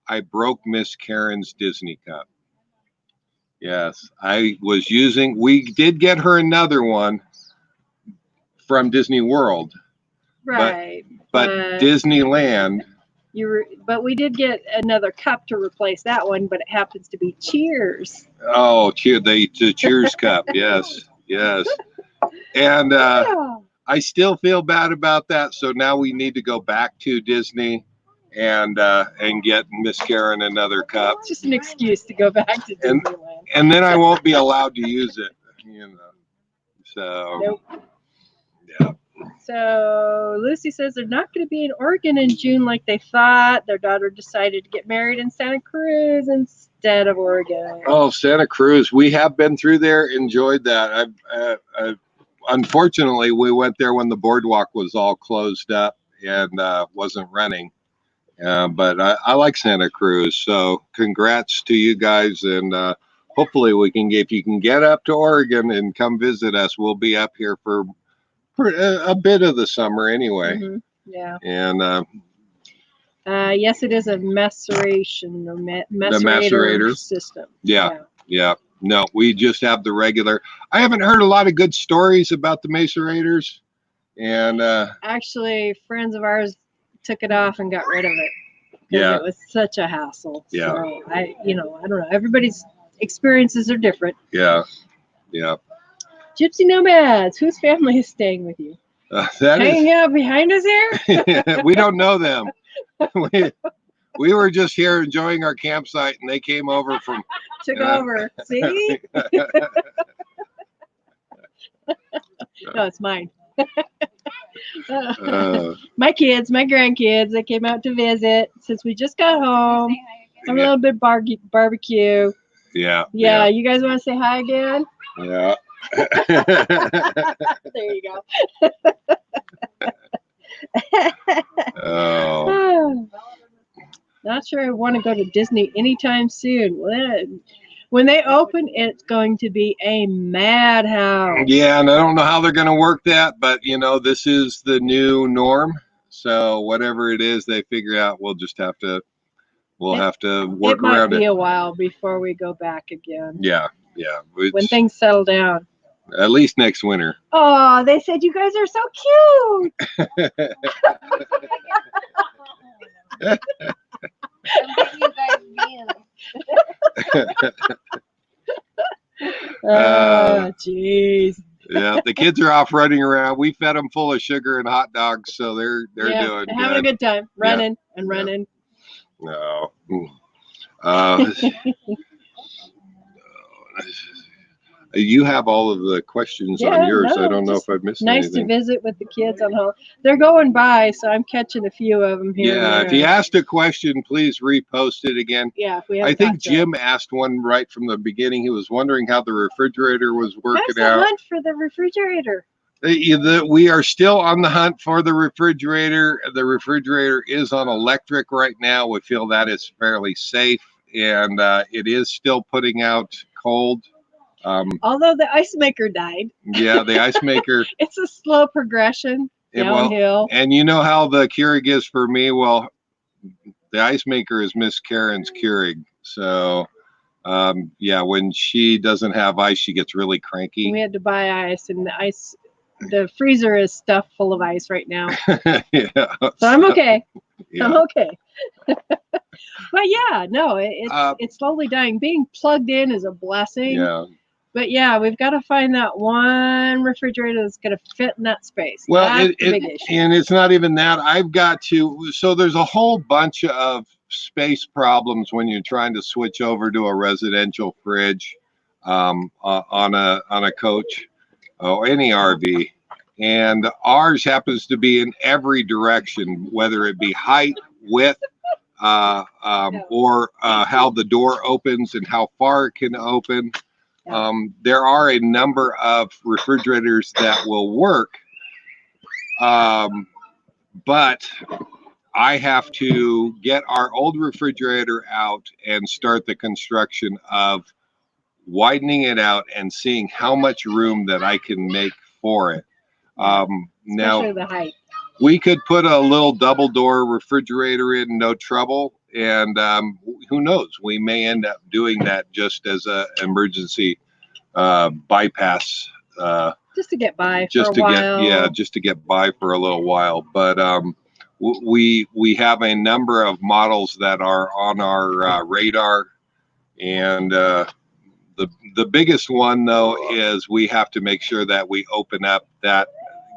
Speaker 1: I broke Miss Karen's Disney cup. Yes, we did get her another one from Disney World.
Speaker 2: Right.
Speaker 1: But Disneyland.
Speaker 2: But we did get another cup to replace that one, but it happens to be Cheers.
Speaker 1: Oh, the Cheers cup. Yes. And I still feel bad about that. So now we need to go back to Disney and get Miss Karen another cup.
Speaker 2: It's just an excuse to go back to Disneyland.
Speaker 1: And then I won't be allowed to use it, So
Speaker 2: nope.
Speaker 1: Yeah.
Speaker 2: So Lucy says they're not going to be in Oregon in June like they thought. Their daughter decided to get married in Santa Cruz instead of Oregon.
Speaker 1: Oh, Santa Cruz. We have been through there, enjoyed that. Unfortunately, we went there when the boardwalk was all closed up and wasn't running. But I like Santa Cruz. So congrats to you guys. And hopefully if you can get up to Oregon and come visit us, we'll be up here for a bit of the summer anyway.
Speaker 2: Mm-hmm. Yeah.
Speaker 1: And
Speaker 2: Yes, it is a maceration or macerator
Speaker 1: macerator
Speaker 2: system.
Speaker 1: Yeah. No, we just have the regular. I haven't heard a lot of good stories about the macerators, and
Speaker 2: Actually, friends of ours took it off and got rid of it because
Speaker 1: yeah,
Speaker 2: it was such a hassle.
Speaker 1: Yeah.
Speaker 2: So I don't know. Everybody's experiences are different.
Speaker 1: yeah.
Speaker 2: Gypsy nomads, whose family is staying with you?
Speaker 1: That
Speaker 2: Hanging out behind us here?
Speaker 1: is. We don't know them. We were just here enjoying our campsite, and they came over from.
Speaker 2: Took over. See? No, it's mine. My kids, my grandkids, they came out to visit since we just got home. Have a little bit barbecue.
Speaker 1: Yeah.
Speaker 2: You guys want to say hi again?
Speaker 1: Yeah.
Speaker 2: There you go.
Speaker 1: Oh.
Speaker 2: Not sure I want to go to Disney anytime soon. When they open, it's going to be a madhouse.
Speaker 1: Yeah, and I don't know how they're going to work that, but this is the new norm. So whatever it is they figure out, we'll have to work around it.
Speaker 2: It might be a while before we go back again.
Speaker 1: Yeah.
Speaker 2: When things settle down.
Speaker 1: At least next winter.
Speaker 2: Oh, they said you guys are so cute. Oh, jeez.
Speaker 1: Yeah, the kids are off running around. We fed them full of sugar and hot dogs, so they're doing
Speaker 2: they're having a good time, running and running.
Speaker 1: No. You have all of the questions on yours.
Speaker 2: No,
Speaker 1: I don't know if I've missed
Speaker 2: nice
Speaker 1: anything.
Speaker 2: to visit with the kids on holiday. They're going by, so I'm catching a few of them here.
Speaker 1: Yeah, if you asked a question, please repost it again.
Speaker 2: Yeah, if we
Speaker 1: I think Jim asked one right from the beginning. He was wondering how the refrigerator was working
Speaker 2: How's the
Speaker 1: out.
Speaker 2: hunt for the refrigerator?
Speaker 1: We are still on the hunt for the refrigerator. The refrigerator is on electric right now. We feel that is fairly safe, and it is still putting out cold.
Speaker 2: Although the ice maker died.
Speaker 1: Yeah, the ice maker.
Speaker 2: It's a slow progression downhill.
Speaker 1: And you know how the Keurig is for me? Well, the ice maker is Miss Karen's Keurig. So, when she doesn't have ice, she gets really cranky.
Speaker 2: We had to buy ice, and the freezer is stuffed full of ice right now.
Speaker 1: Yeah.
Speaker 2: So I'm okay.
Speaker 1: Yeah.
Speaker 2: I'm okay. But it's slowly dying. Being plugged in is a blessing.
Speaker 1: Yeah.
Speaker 2: But we've got to find that one refrigerator that's going to fit in that space.
Speaker 1: Well,
Speaker 2: that's the big issue.
Speaker 1: And it's not even that. I've got to. So there's a whole bunch of space problems when you're trying to switch over to a residential fridge on a coach or any RV. And ours happens to be in every direction, whether it be height, width, or how the door opens and how far it can open. There are a number of refrigerators that will work, but I have to get our old refrigerator out and start the construction of widening it out and seeing how much room that I can make for it.
Speaker 2: Especially the height.
Speaker 1: We could put a little double door refrigerator in, no trouble. And who knows, we may end up doing that just as an emergency bypass.
Speaker 2: Just to get by for a while.
Speaker 1: Just to get by for a little while. But we have a number of models that are on our radar. And the biggest one, though, is we have to make sure that we open up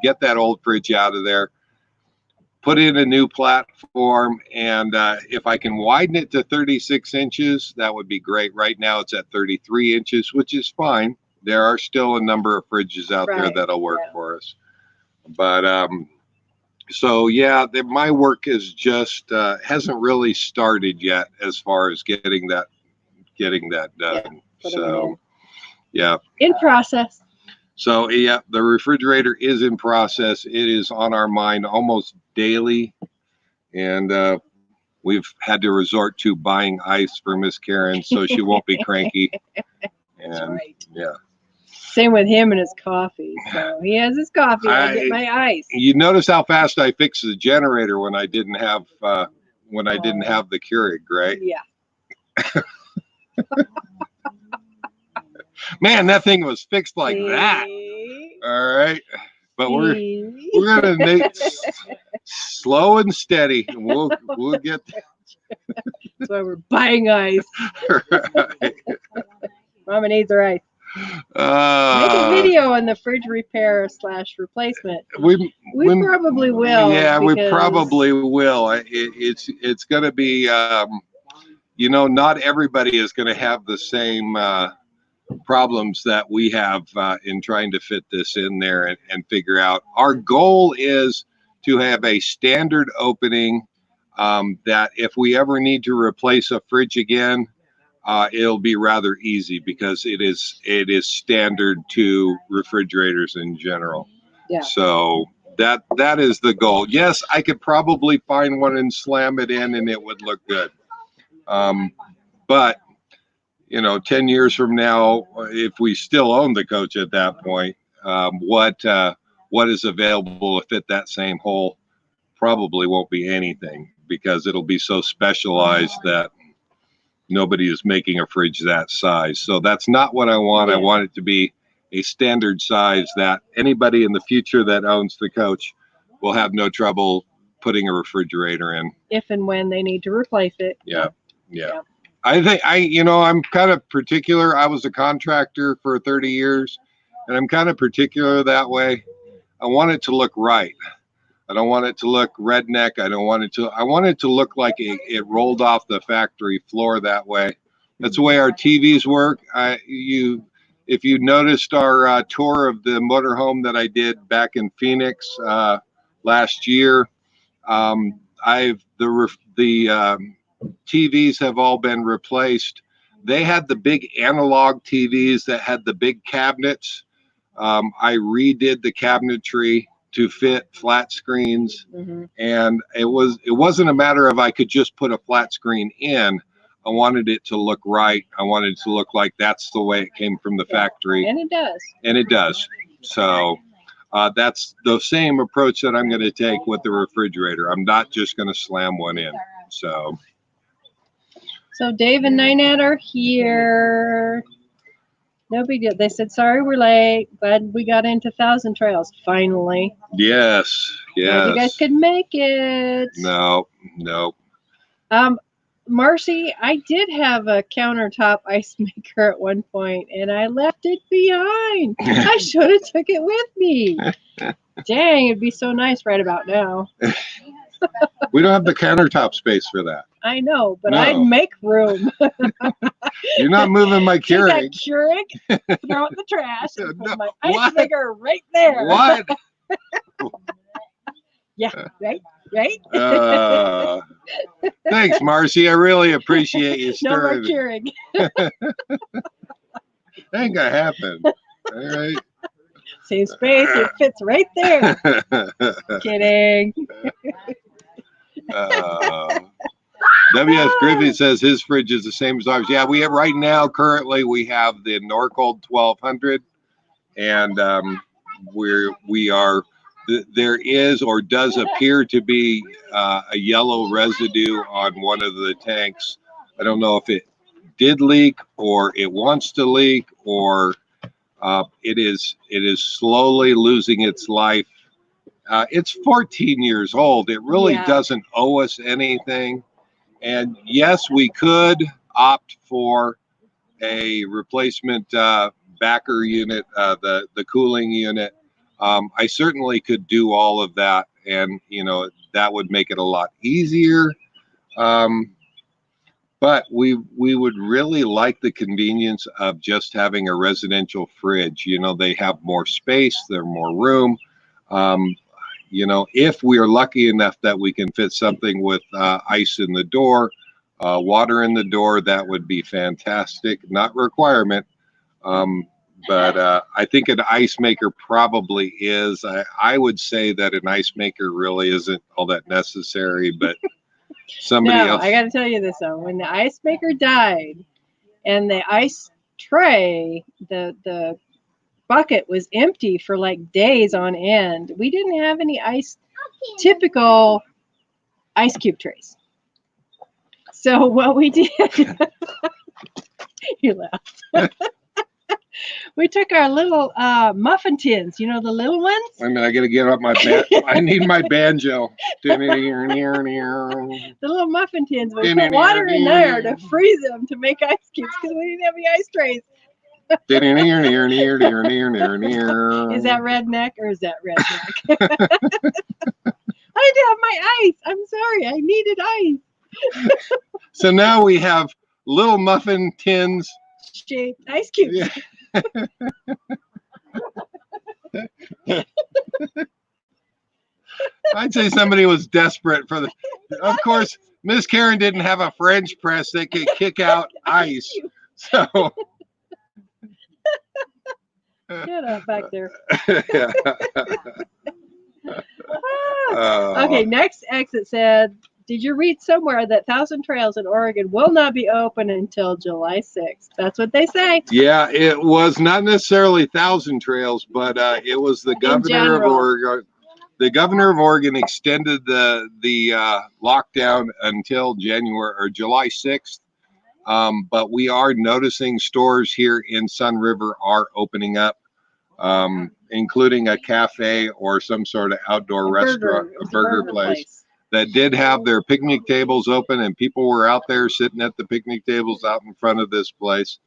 Speaker 1: get that old fridge out of there, put in a new platform, and if I can widen it to 36 inches, that would be great. Right now it's at 33 inches, which is fine. There are still a number of fridges out there that'll work for us. But my work is just hasn't really started yet as far as getting that done.
Speaker 2: In process.
Speaker 1: So the refrigerator is in process. It is on our mind almost daily, and we've had to resort to buying ice for Miss Karen so she won't be cranky. And,
Speaker 2: That's right.
Speaker 1: Yeah.
Speaker 2: Same with him and his coffee. So he has his coffee. I get my ice.
Speaker 1: You notice how fast I fixed the generator when I didn't have when I didn't have the Keurig, right?
Speaker 2: Yeah.
Speaker 1: Man, that thing was fixed like that.
Speaker 2: See?
Speaker 1: All right, but we're
Speaker 2: See?
Speaker 1: gonna make slow and steady, and we'll get
Speaker 2: That's why we're buying ice.
Speaker 1: right.
Speaker 2: Mama needs her ice. Make a video on the fridge repair / replacement.
Speaker 1: We
Speaker 2: probably will.
Speaker 1: Yeah, we
Speaker 2: because-
Speaker 1: probably will. It's going to be, you know, not everybody is going to have the same problems that we have in trying to fit this in there and figure out. Our goal is to have a standard opening that if we ever need to replace a fridge again, it'll be rather easy because it is standard to refrigerators in general.
Speaker 2: Yeah.
Speaker 1: So that is the goal. Yes, I could probably find one and slam it in and it would look good. But you know, 10 years from now, if we still own the coach at that point, what is available to fit that same hole probably won't be anything because it'll be so specialized that nobody is making a fridge that size. So that's not what I want.
Speaker 2: Yeah.
Speaker 1: I want it to be a standard size that anybody in the future that owns the coach will have no trouble putting a refrigerator in.
Speaker 2: If and when they need to replace it.
Speaker 1: Yeah. I think I'm kind of particular. I was a contractor for 30 years and I'm kind of particular that way. I want it to look right. I don't want it to look redneck. I want it to look like it rolled off the factory floor that way. That's the way our TVs work. If you noticed our tour of the motorhome that I did back in Phoenix last year, the TVs have all been replaced. They had the big analog TVs that had the big cabinets. I redid the cabinetry to fit flat screens, and it wasn't a matter of I could just put a flat screen in. I wanted it to look right. I wanted it to look like that's the way it came from the factory,
Speaker 2: and it does.
Speaker 1: So that's the same approach that I'm going to take with the refrigerator. I'm not just going to slam one in. So
Speaker 2: Dave and Ninette are here. No big deal. They said, sorry we're late. Glad we got into Thousand Trails finally.
Speaker 1: yes.
Speaker 2: Glad you guys could make it.
Speaker 1: No.
Speaker 2: Marcy, I did have a countertop ice maker at one point, and I left it behind. I should have took it with me. Dang, it'd be so nice right about now.
Speaker 1: We don't have the countertop space for that.
Speaker 2: I know, but
Speaker 1: No.
Speaker 2: I'd make room.
Speaker 1: You're not moving my
Speaker 2: Take
Speaker 1: Keurig.
Speaker 2: that Keurig, throw it in the trash, and put
Speaker 1: No,
Speaker 2: my ice
Speaker 1: what?
Speaker 2: maker right there.
Speaker 1: What?
Speaker 2: Yeah, right?
Speaker 1: Thanks, Marcy. I really appreciate you
Speaker 2: No more
Speaker 1: stirring.
Speaker 2: Keurig.
Speaker 1: That ain't gonna happen. All right.
Speaker 2: Same space, it fits right there. Kidding.
Speaker 1: W.S. Griffey says his fridge is the same as ours. Yeah, we have right now. Currently, we have the Norcold 1200, and there is or does appear to be a yellow residue on one of the tanks. I don't know if it did leak or it wants to leak or it is slowly losing its life. It's 14 years old. It really doesn't owe us anything. And yes, we could opt for a replacement backer unit, the cooling unit. I certainly could do all of that, and that would make it a lot easier. But we would really like the convenience of just having a residential fridge. They have more space, there's more room. If we are lucky enough that we can fit something with ice in the door, water in the door, that would be fantastic. Not requirement, but I think an ice maker probably is. I would say that an ice maker really isn't all that necessary, but somebody else.
Speaker 2: I got to tell you this though. When the ice maker died, and the ice tray, the bucket was empty for like days on end. We didn't have any typical ice cube trays. So what we did, you laughed. We took our little muffin tins, you know, the little ones.
Speaker 1: Wait a minute, I gotta get up my I need my banjo.
Speaker 2: The little muffin tins. We put water in there to freeze them to make ice cubes because we didn't have any ice trays. Is that redneck or is that redneck? I didn't have my ice. I'm sorry. I needed ice.
Speaker 1: So now we have little muffin tins.
Speaker 2: Shaped ice cubes.
Speaker 1: Yeah. I'd say somebody was desperate for the. Of course, Miss Karen didn't have a French press that could kick out ice. So.
Speaker 2: Shut up back there.
Speaker 1: Oh.
Speaker 2: Okay, next exit said, did you read somewhere that Thousand Trails in Oregon will not be open until July 6th? That's what they say.
Speaker 1: Yeah, it was not necessarily Thousand Trails, but it was the governor of Oregon. The governor of Oregon extended the lockdown until January or July 6th. But we are noticing stores here in Sunriver are opening up, including a cafe or some sort of outdoor restaurant, a burger place that did have their picnic tables open, and people were out there sitting at the picnic tables out in front of this place.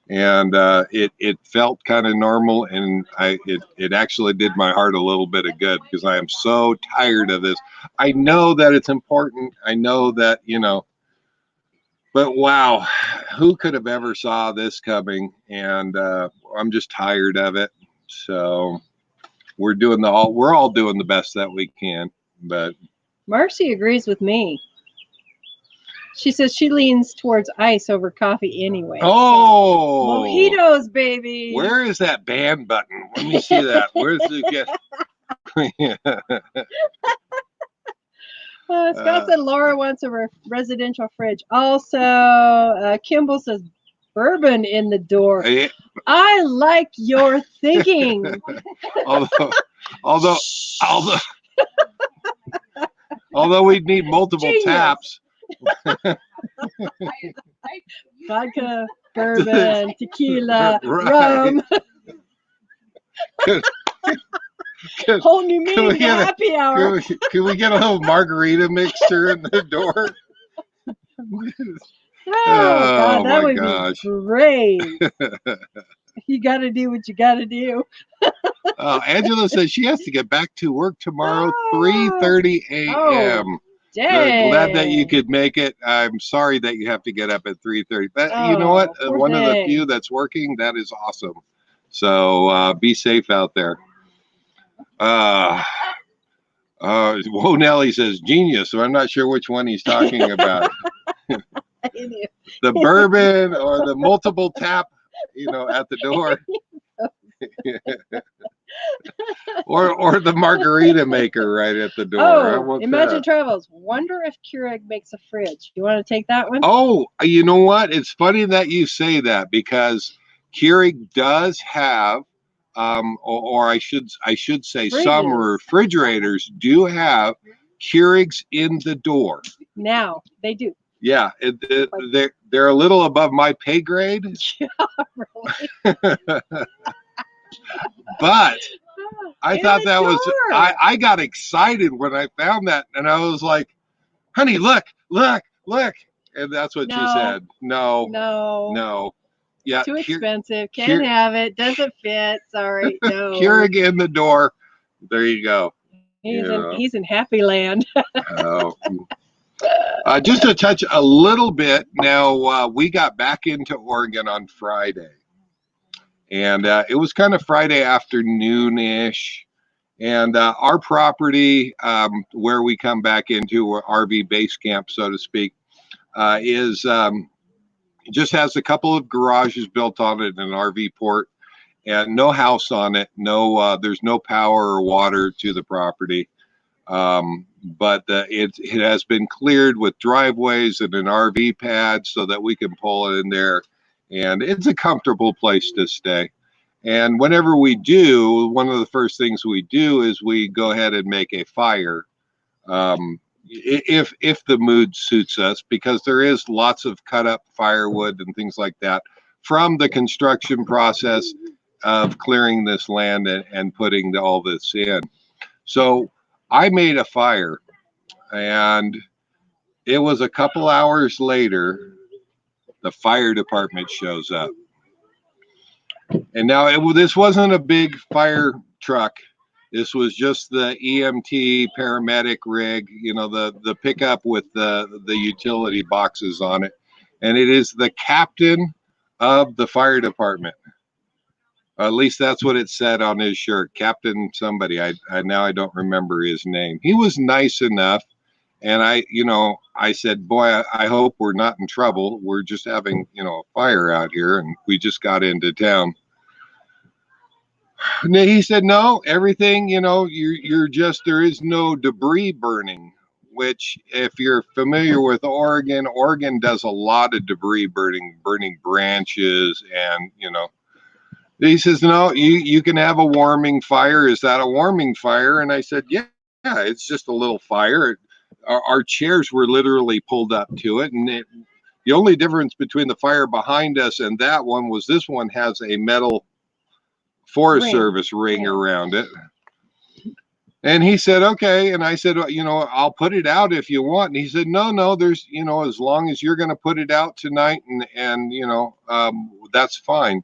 Speaker 1: And it felt kind of normal, and it actually did my heart a little bit of good because I am so tired of this. I know that it's important. I know that, you know, but wow, who could have ever saw this coming? And I'm just tired of it. So we're all doing the best that we can. But
Speaker 2: Marcy agrees with me. She says she leans towards ice over coffee anyway.
Speaker 1: Oh,
Speaker 2: so. Mojitos, baby.
Speaker 1: Where is that band button? Let me see that. Where's the get?
Speaker 2: Scott said Laura wants a residential fridge. Also, Kimball says bourbon in the door.
Speaker 1: Yeah.
Speaker 2: I like your thinking.
Speaker 1: although we'd need multiple
Speaker 2: Genius.
Speaker 1: Taps.
Speaker 2: Vodka, bourbon, tequila,
Speaker 1: Right.
Speaker 2: rum. Whole new meaning to happy hour.
Speaker 1: Can we get a little margarita mixture in the door?
Speaker 2: Oh, God, that would
Speaker 1: gosh.
Speaker 2: be great. You got to do what you got to do.
Speaker 1: Angela says she has to get back to work tomorrow, 3:30 a.m.
Speaker 2: Dang.
Speaker 1: Glad that you could make it. I'm sorry that you have to get up at 3:30. But you know what? One of the few that's working, that is awesome. So be safe out there. Whoa, Nelly says genius. So I'm not sure which one he's talking about. The bourbon or the multiple tap, you know, at the door. or the margarita maker right at the door.
Speaker 2: Imagine Travels. Wonder if Keurig makes a fridge. You want to take that one?
Speaker 1: Oh, you know what? It's funny that you say that because Keurig does have, or I should say,
Speaker 2: Fridges.
Speaker 1: Some refrigerators do have Keurigs in the door.
Speaker 2: Now they do.
Speaker 1: Yeah, they're a little above my pay grade.
Speaker 2: Yeah, really.
Speaker 1: But I thought that was,
Speaker 2: door.
Speaker 1: I got excited when I found that, and I was like, honey, look. And that's what she said. No. Yeah.
Speaker 2: Too expensive. Can't have it. Doesn't fit. Sorry. No.
Speaker 1: Keurig in the door. There you go.
Speaker 2: He's in happy land.
Speaker 1: Oh. Just to touch a little bit, now we got back into Oregon on Friday. And it was kind of Friday afternoon-ish. And our property, where we come back into our RV base camp, so to speak, is just has a couple of garages built on it and an RV port, and no house on it. No, there's no power or water to the property. But it has been cleared with driveways and an RV pad so that we can pull it in there. And it's a comfortable place to stay. And whenever we do, one of the first things we do is we go ahead and make a fire. if the mood suits us, because there is lots of cut up firewood and things like that from the construction process of clearing this land and putting all this in. So I made a fire, and it was a couple hours later, the fire department shows up. And now this wasn't a big fire truck. This was just the EMT paramedic rig, you know, the pickup with the utility boxes on it. And it is the captain of the fire department. At least that's what it said on his shirt, Captain somebody. I now I don't remember his name. He was nice enough. And I said, boy, I hope we're not in trouble. We're just having, a fire out here, and we just got into town. And he said, no, everything, you're just, there is no debris burning, which if you're familiar with Oregon does a lot of debris burning branches. And, he says, no, you can have a warming fire. Is that a warming fire? And I said, yeah, it's just a little fire. Our chairs were literally pulled up to it. And the only difference between the fire behind us and that one was this one has a metal Forest Service ring around it. And he said, okay. And I said, I'll put it out if you want. And he said, no, there's, as long as you're going to put it out tonight and that's fine.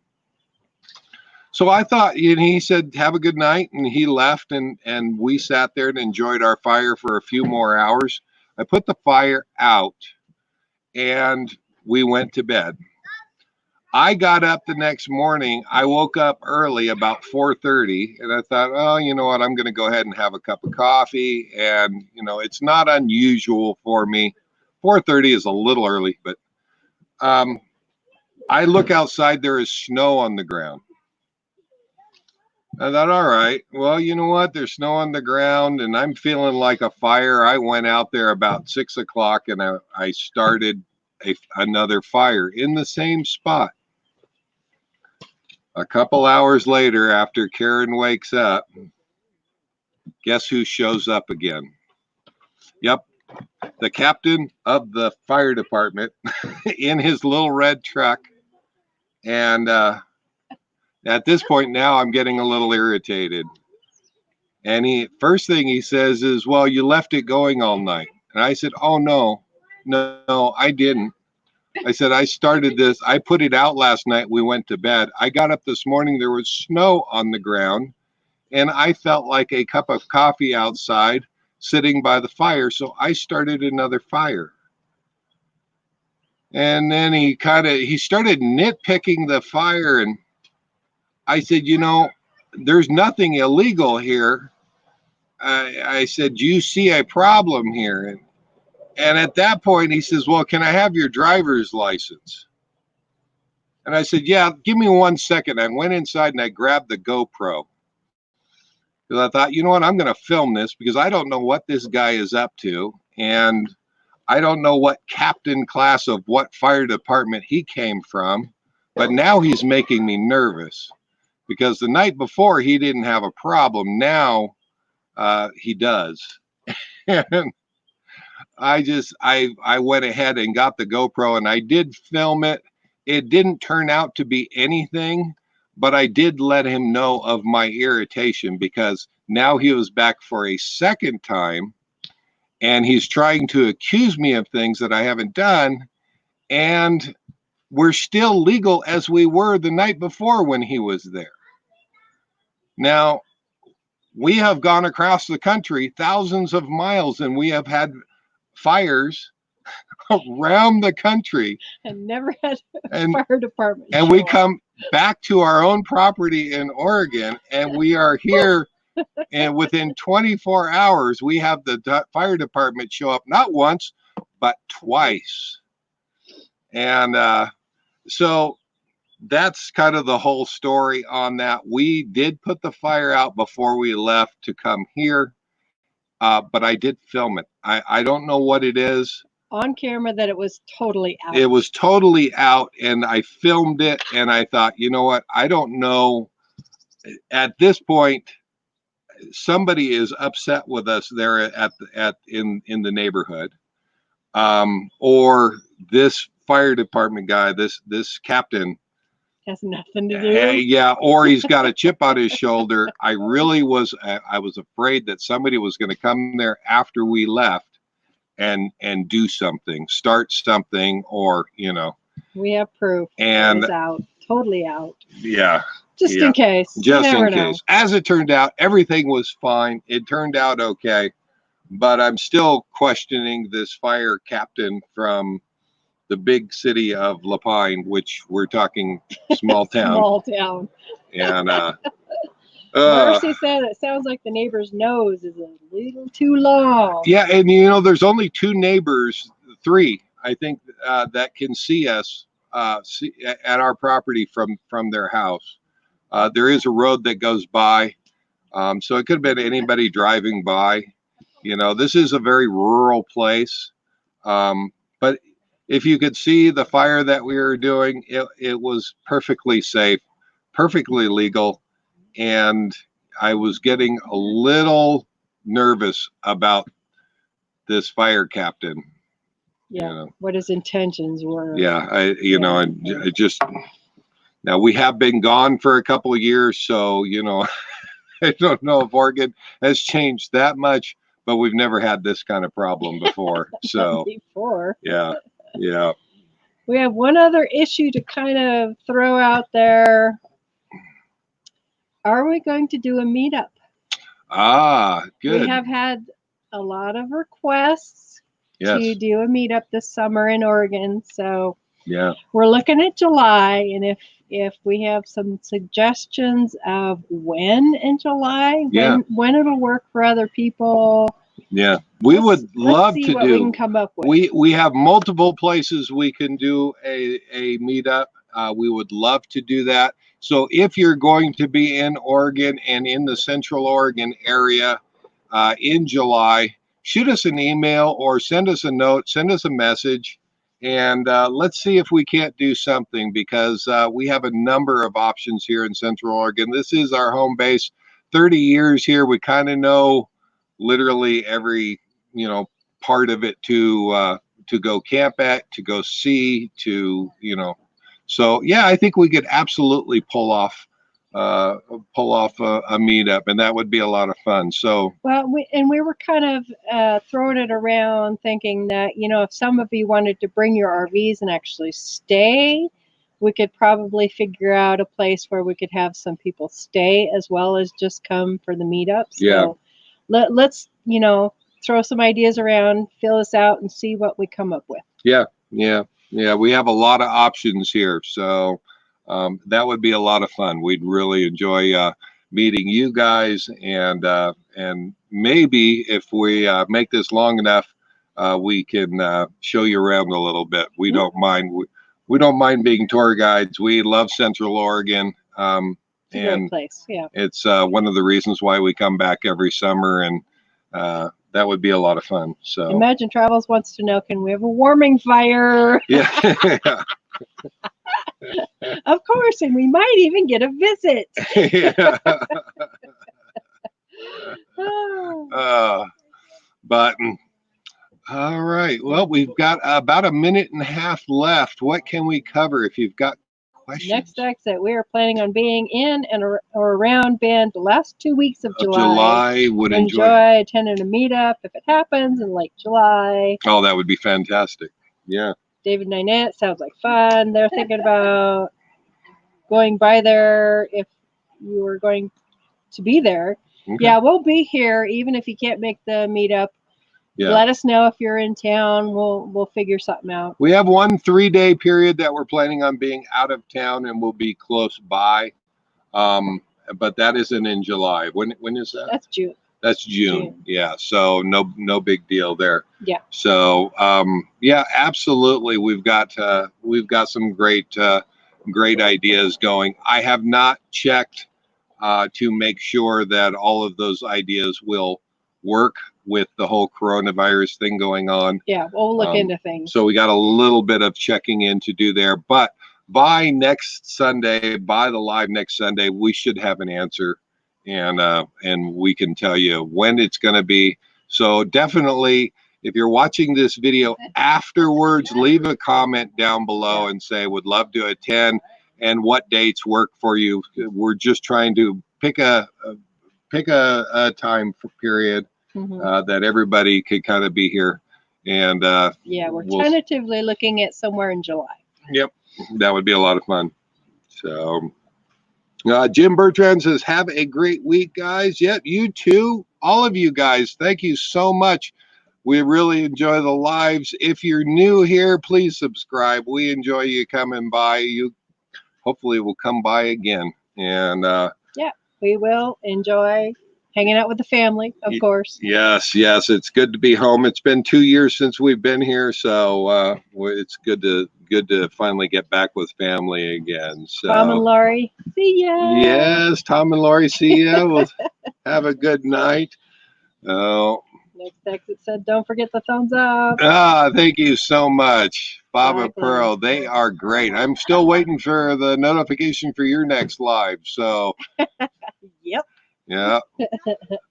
Speaker 1: So I thought, and he said, have a good night. And he left, and we sat there and enjoyed our fire for a few more hours. I put the fire out and we went to bed. I got up the next morning. I woke up early, about 4:30, and I thought, oh, you know what? I'm going to go ahead and have a cup of coffee. And, it's not unusual for me. 4:30 is a little early, but I look outside. There is snow on the ground. I thought, all right, well, you know what? There's snow on the ground, and I'm feeling like a fire. I went out there about 6 o'clock, and I started another fire in the same spot. A couple hours later, after Karen wakes up, guess who shows up again? Yep, the captain of the fire department in his little red truck. And at this point now, I'm getting a little irritated. And first thing he says is, well, you left it going all night. And I said, oh, no, I didn't. I said, I started this. I put it out last night. We went to bed. I got up this morning. There was snow on the ground. And I felt like a cup of coffee outside sitting by the fire. So I started another fire. And then he started nitpicking the fire. And I said, there's nothing illegal here. I said, do you see a problem here? And at that point, he says, well, can I have your driver's license? And I said, yeah, give me 1 second. I went inside and I grabbed the GoPro. Because I thought, you know what, I'm going to film this because I don't know what this guy is up to. And I don't know what captain class of what fire department he came from. But now he's making me nervous. Because the night before, he didn't have a problem. Now he does. And I went ahead and got the GoPro, and I did film it. It didn't turn out to be anything, but I did let him know of my irritation because now he was back for a second time, and he's trying to accuse me of things that I haven't done. And we're still legal as we were the night before when he was there. Now, we have gone across the country thousands of miles, and we have had fires around the country
Speaker 2: and never had a fire department.
Speaker 1: And we come back to our own property in Oregon, and we are here, and within 24 hours, we have the fire department show up not once, but twice. And so that's kind of the whole story on that. We did put the fire out before we left to come here. But I did film it. I don't know what it is.
Speaker 2: On camera that it was totally out.
Speaker 1: It was totally out, and I filmed it, and I thought, you know what? I don't know. At this point, somebody is upset with us there in the neighborhood, or this fire department guy, this captain,
Speaker 2: Has nothing to do.
Speaker 1: yeah, or he's got a chip on his shoulder. I was afraid that somebody was going to come there after we left and do something, start something, or
Speaker 2: We have proof.
Speaker 1: And
Speaker 2: it's out, totally out.
Speaker 1: yeah,
Speaker 2: Just in case.
Speaker 1: just
Speaker 2: you never
Speaker 1: in case. As it turned out, everything was fine. It turned out okay, but I'm still questioning this fire captain from the big city of La Pine, which we're talking small town.
Speaker 2: Small town.
Speaker 1: And
Speaker 2: Marcy said it sounds like the neighbor's nose is a little too long.
Speaker 1: yeah, and there's only 2 neighbors, 3, I think, that can see us see at our property from their house. There is a road that goes by, so it could have been anybody driving by. This is a very rural place, but if you could see the fire that we were doing, it was perfectly safe, perfectly legal, and I was getting a little nervous about this fire captain.
Speaker 2: Yeah, what his intentions were.
Speaker 1: Yeah, I just, now we have been gone for a couple of years, so I don't know if Oregon has changed that much, but we've never had this kind of problem before. So
Speaker 2: before.
Speaker 1: Yeah.
Speaker 2: We have one other issue to kind of throw out there. Are we going to do a meetup?
Speaker 1: Good.
Speaker 2: We have had a lot of requests
Speaker 1: Yes.
Speaker 2: to do a meetup this summer in Oregon. So
Speaker 1: Yeah.
Speaker 2: we're looking at July, and if we have some suggestions of when in July, when it'll work for other people.
Speaker 1: Yeah. We would love
Speaker 2: see
Speaker 1: to
Speaker 2: what we can come up with.
Speaker 1: We have multiple places we can do a meetup. We would love to do that. So if you're going to be in Oregon and in the Central Oregon area in July, shoot us an email or send us a note, send us a message, and let's see if we can't do something, because we have a number of options here in Central Oregon. This is our home base. 30 years here. We kind of know literally every part of it to go camp at, to go see, to so yeah, I think we could absolutely pull off a meetup, and that would be a lot of fun. So
Speaker 2: well, we were kind of throwing it around, thinking that if some of you wanted to bring your RVs and actually stay, we could probably figure out a place where we could have some people stay as well as just come for the meetup. So
Speaker 1: yeah,
Speaker 2: let's throw some ideas around, fill us out, and see what we come up with.
Speaker 1: Yeah. We have a lot of options here, so that would be a lot of fun. We'd really enjoy meeting you guys, and maybe if we make this long enough, we can show you around a little bit. We don't mind. We don't mind being tour guides. We love Central Oregon.
Speaker 2: It's a great place. Yeah,
Speaker 1: it's one of the reasons why we come back every summer, and that would be a lot of fun. So
Speaker 2: Imagine Travels wants to know, can we have a warming fire?
Speaker 1: Yeah.
Speaker 2: Of course, and we might even get a visit.
Speaker 1: Yeah. But all right. Well, we've got about a minute and a half left. What can we cover if you've got questions?
Speaker 2: Next exit, we are planning on being in and or around Bend the last 2 weeks of July.
Speaker 1: Would
Speaker 2: enjoy attending a meetup if it happens in late July.
Speaker 1: Oh, that would be fantastic. Yeah.
Speaker 2: David Ninette sounds like fun. They're thinking about going by there if you were going to be there. Okay. Yeah, we'll be here even if you can't make the meetup. Yeah. Let us know if you're in town. We'll figure something out.
Speaker 1: We have 1 3-day period that we're planning on being out of town, and we'll be close by. But that isn't in July. When is that?
Speaker 2: That's June.
Speaker 1: That's June. Yeah. So no big deal there.
Speaker 2: Yeah.
Speaker 1: So yeah, absolutely. We've got some great ideas going. I have not checked to make sure that all of those ideas will work with the whole coronavirus thing going on.
Speaker 2: Yeah, we'll look into things.
Speaker 1: So we got a little bit of checking in to do there, but by the live next Sunday, we should have an answer, and we can tell you when it's going to be. So definitely, if you're watching this video afterwards, leave a comment down below and say would love to attend and what dates work for you. We're just trying to pick a time period that everybody could kind of be here. And
Speaker 2: yeah, we're tentatively looking at somewhere in July.
Speaker 1: Yep, that would be a lot of fun. So Jim Bertrand says, have a great week, guys. Yep, you too. All of you guys, thank you so much. We really enjoy the lives. If you're new here, please subscribe. We enjoy you coming by. You hopefully will come by again. And
Speaker 2: yeah, we will enjoy hanging out with the family, of course.
Speaker 1: Yes, it's good to be home. It's been 2 years since we've been here, so it's good to finally get back with family again. So
Speaker 2: Tom and Laurie, see ya.
Speaker 1: Yes, Tom and Laurie, see ya. We'll have a good night. Oh.
Speaker 2: Next exit said, don't forget the thumbs up.
Speaker 1: Thank you so much, Bob and Pearl. They are great. I'm still waiting for the notification for your next live. So,
Speaker 2: yep.
Speaker 1: Yeah.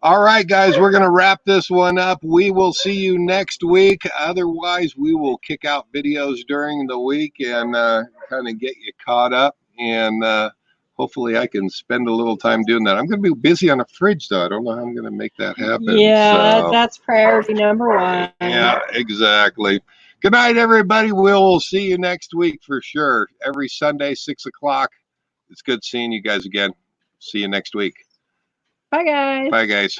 Speaker 1: All right, guys, we're going to wrap this one up. We will see you next week. Otherwise, we will kick out videos during the week and kind of get you caught up. And hopefully I can spend a little time doing that. I'm going to be busy on a fridge, though. I don't know how I'm going to make that happen.
Speaker 2: Yeah,
Speaker 1: so,
Speaker 2: that's priority number one.
Speaker 1: Yeah, exactly. Good night, everybody. We'll see you next week for sure. Every Sunday, 6 o'clock. It's good seeing you guys again. See you next week.
Speaker 2: Bye, guys.
Speaker 1: Bye, guys.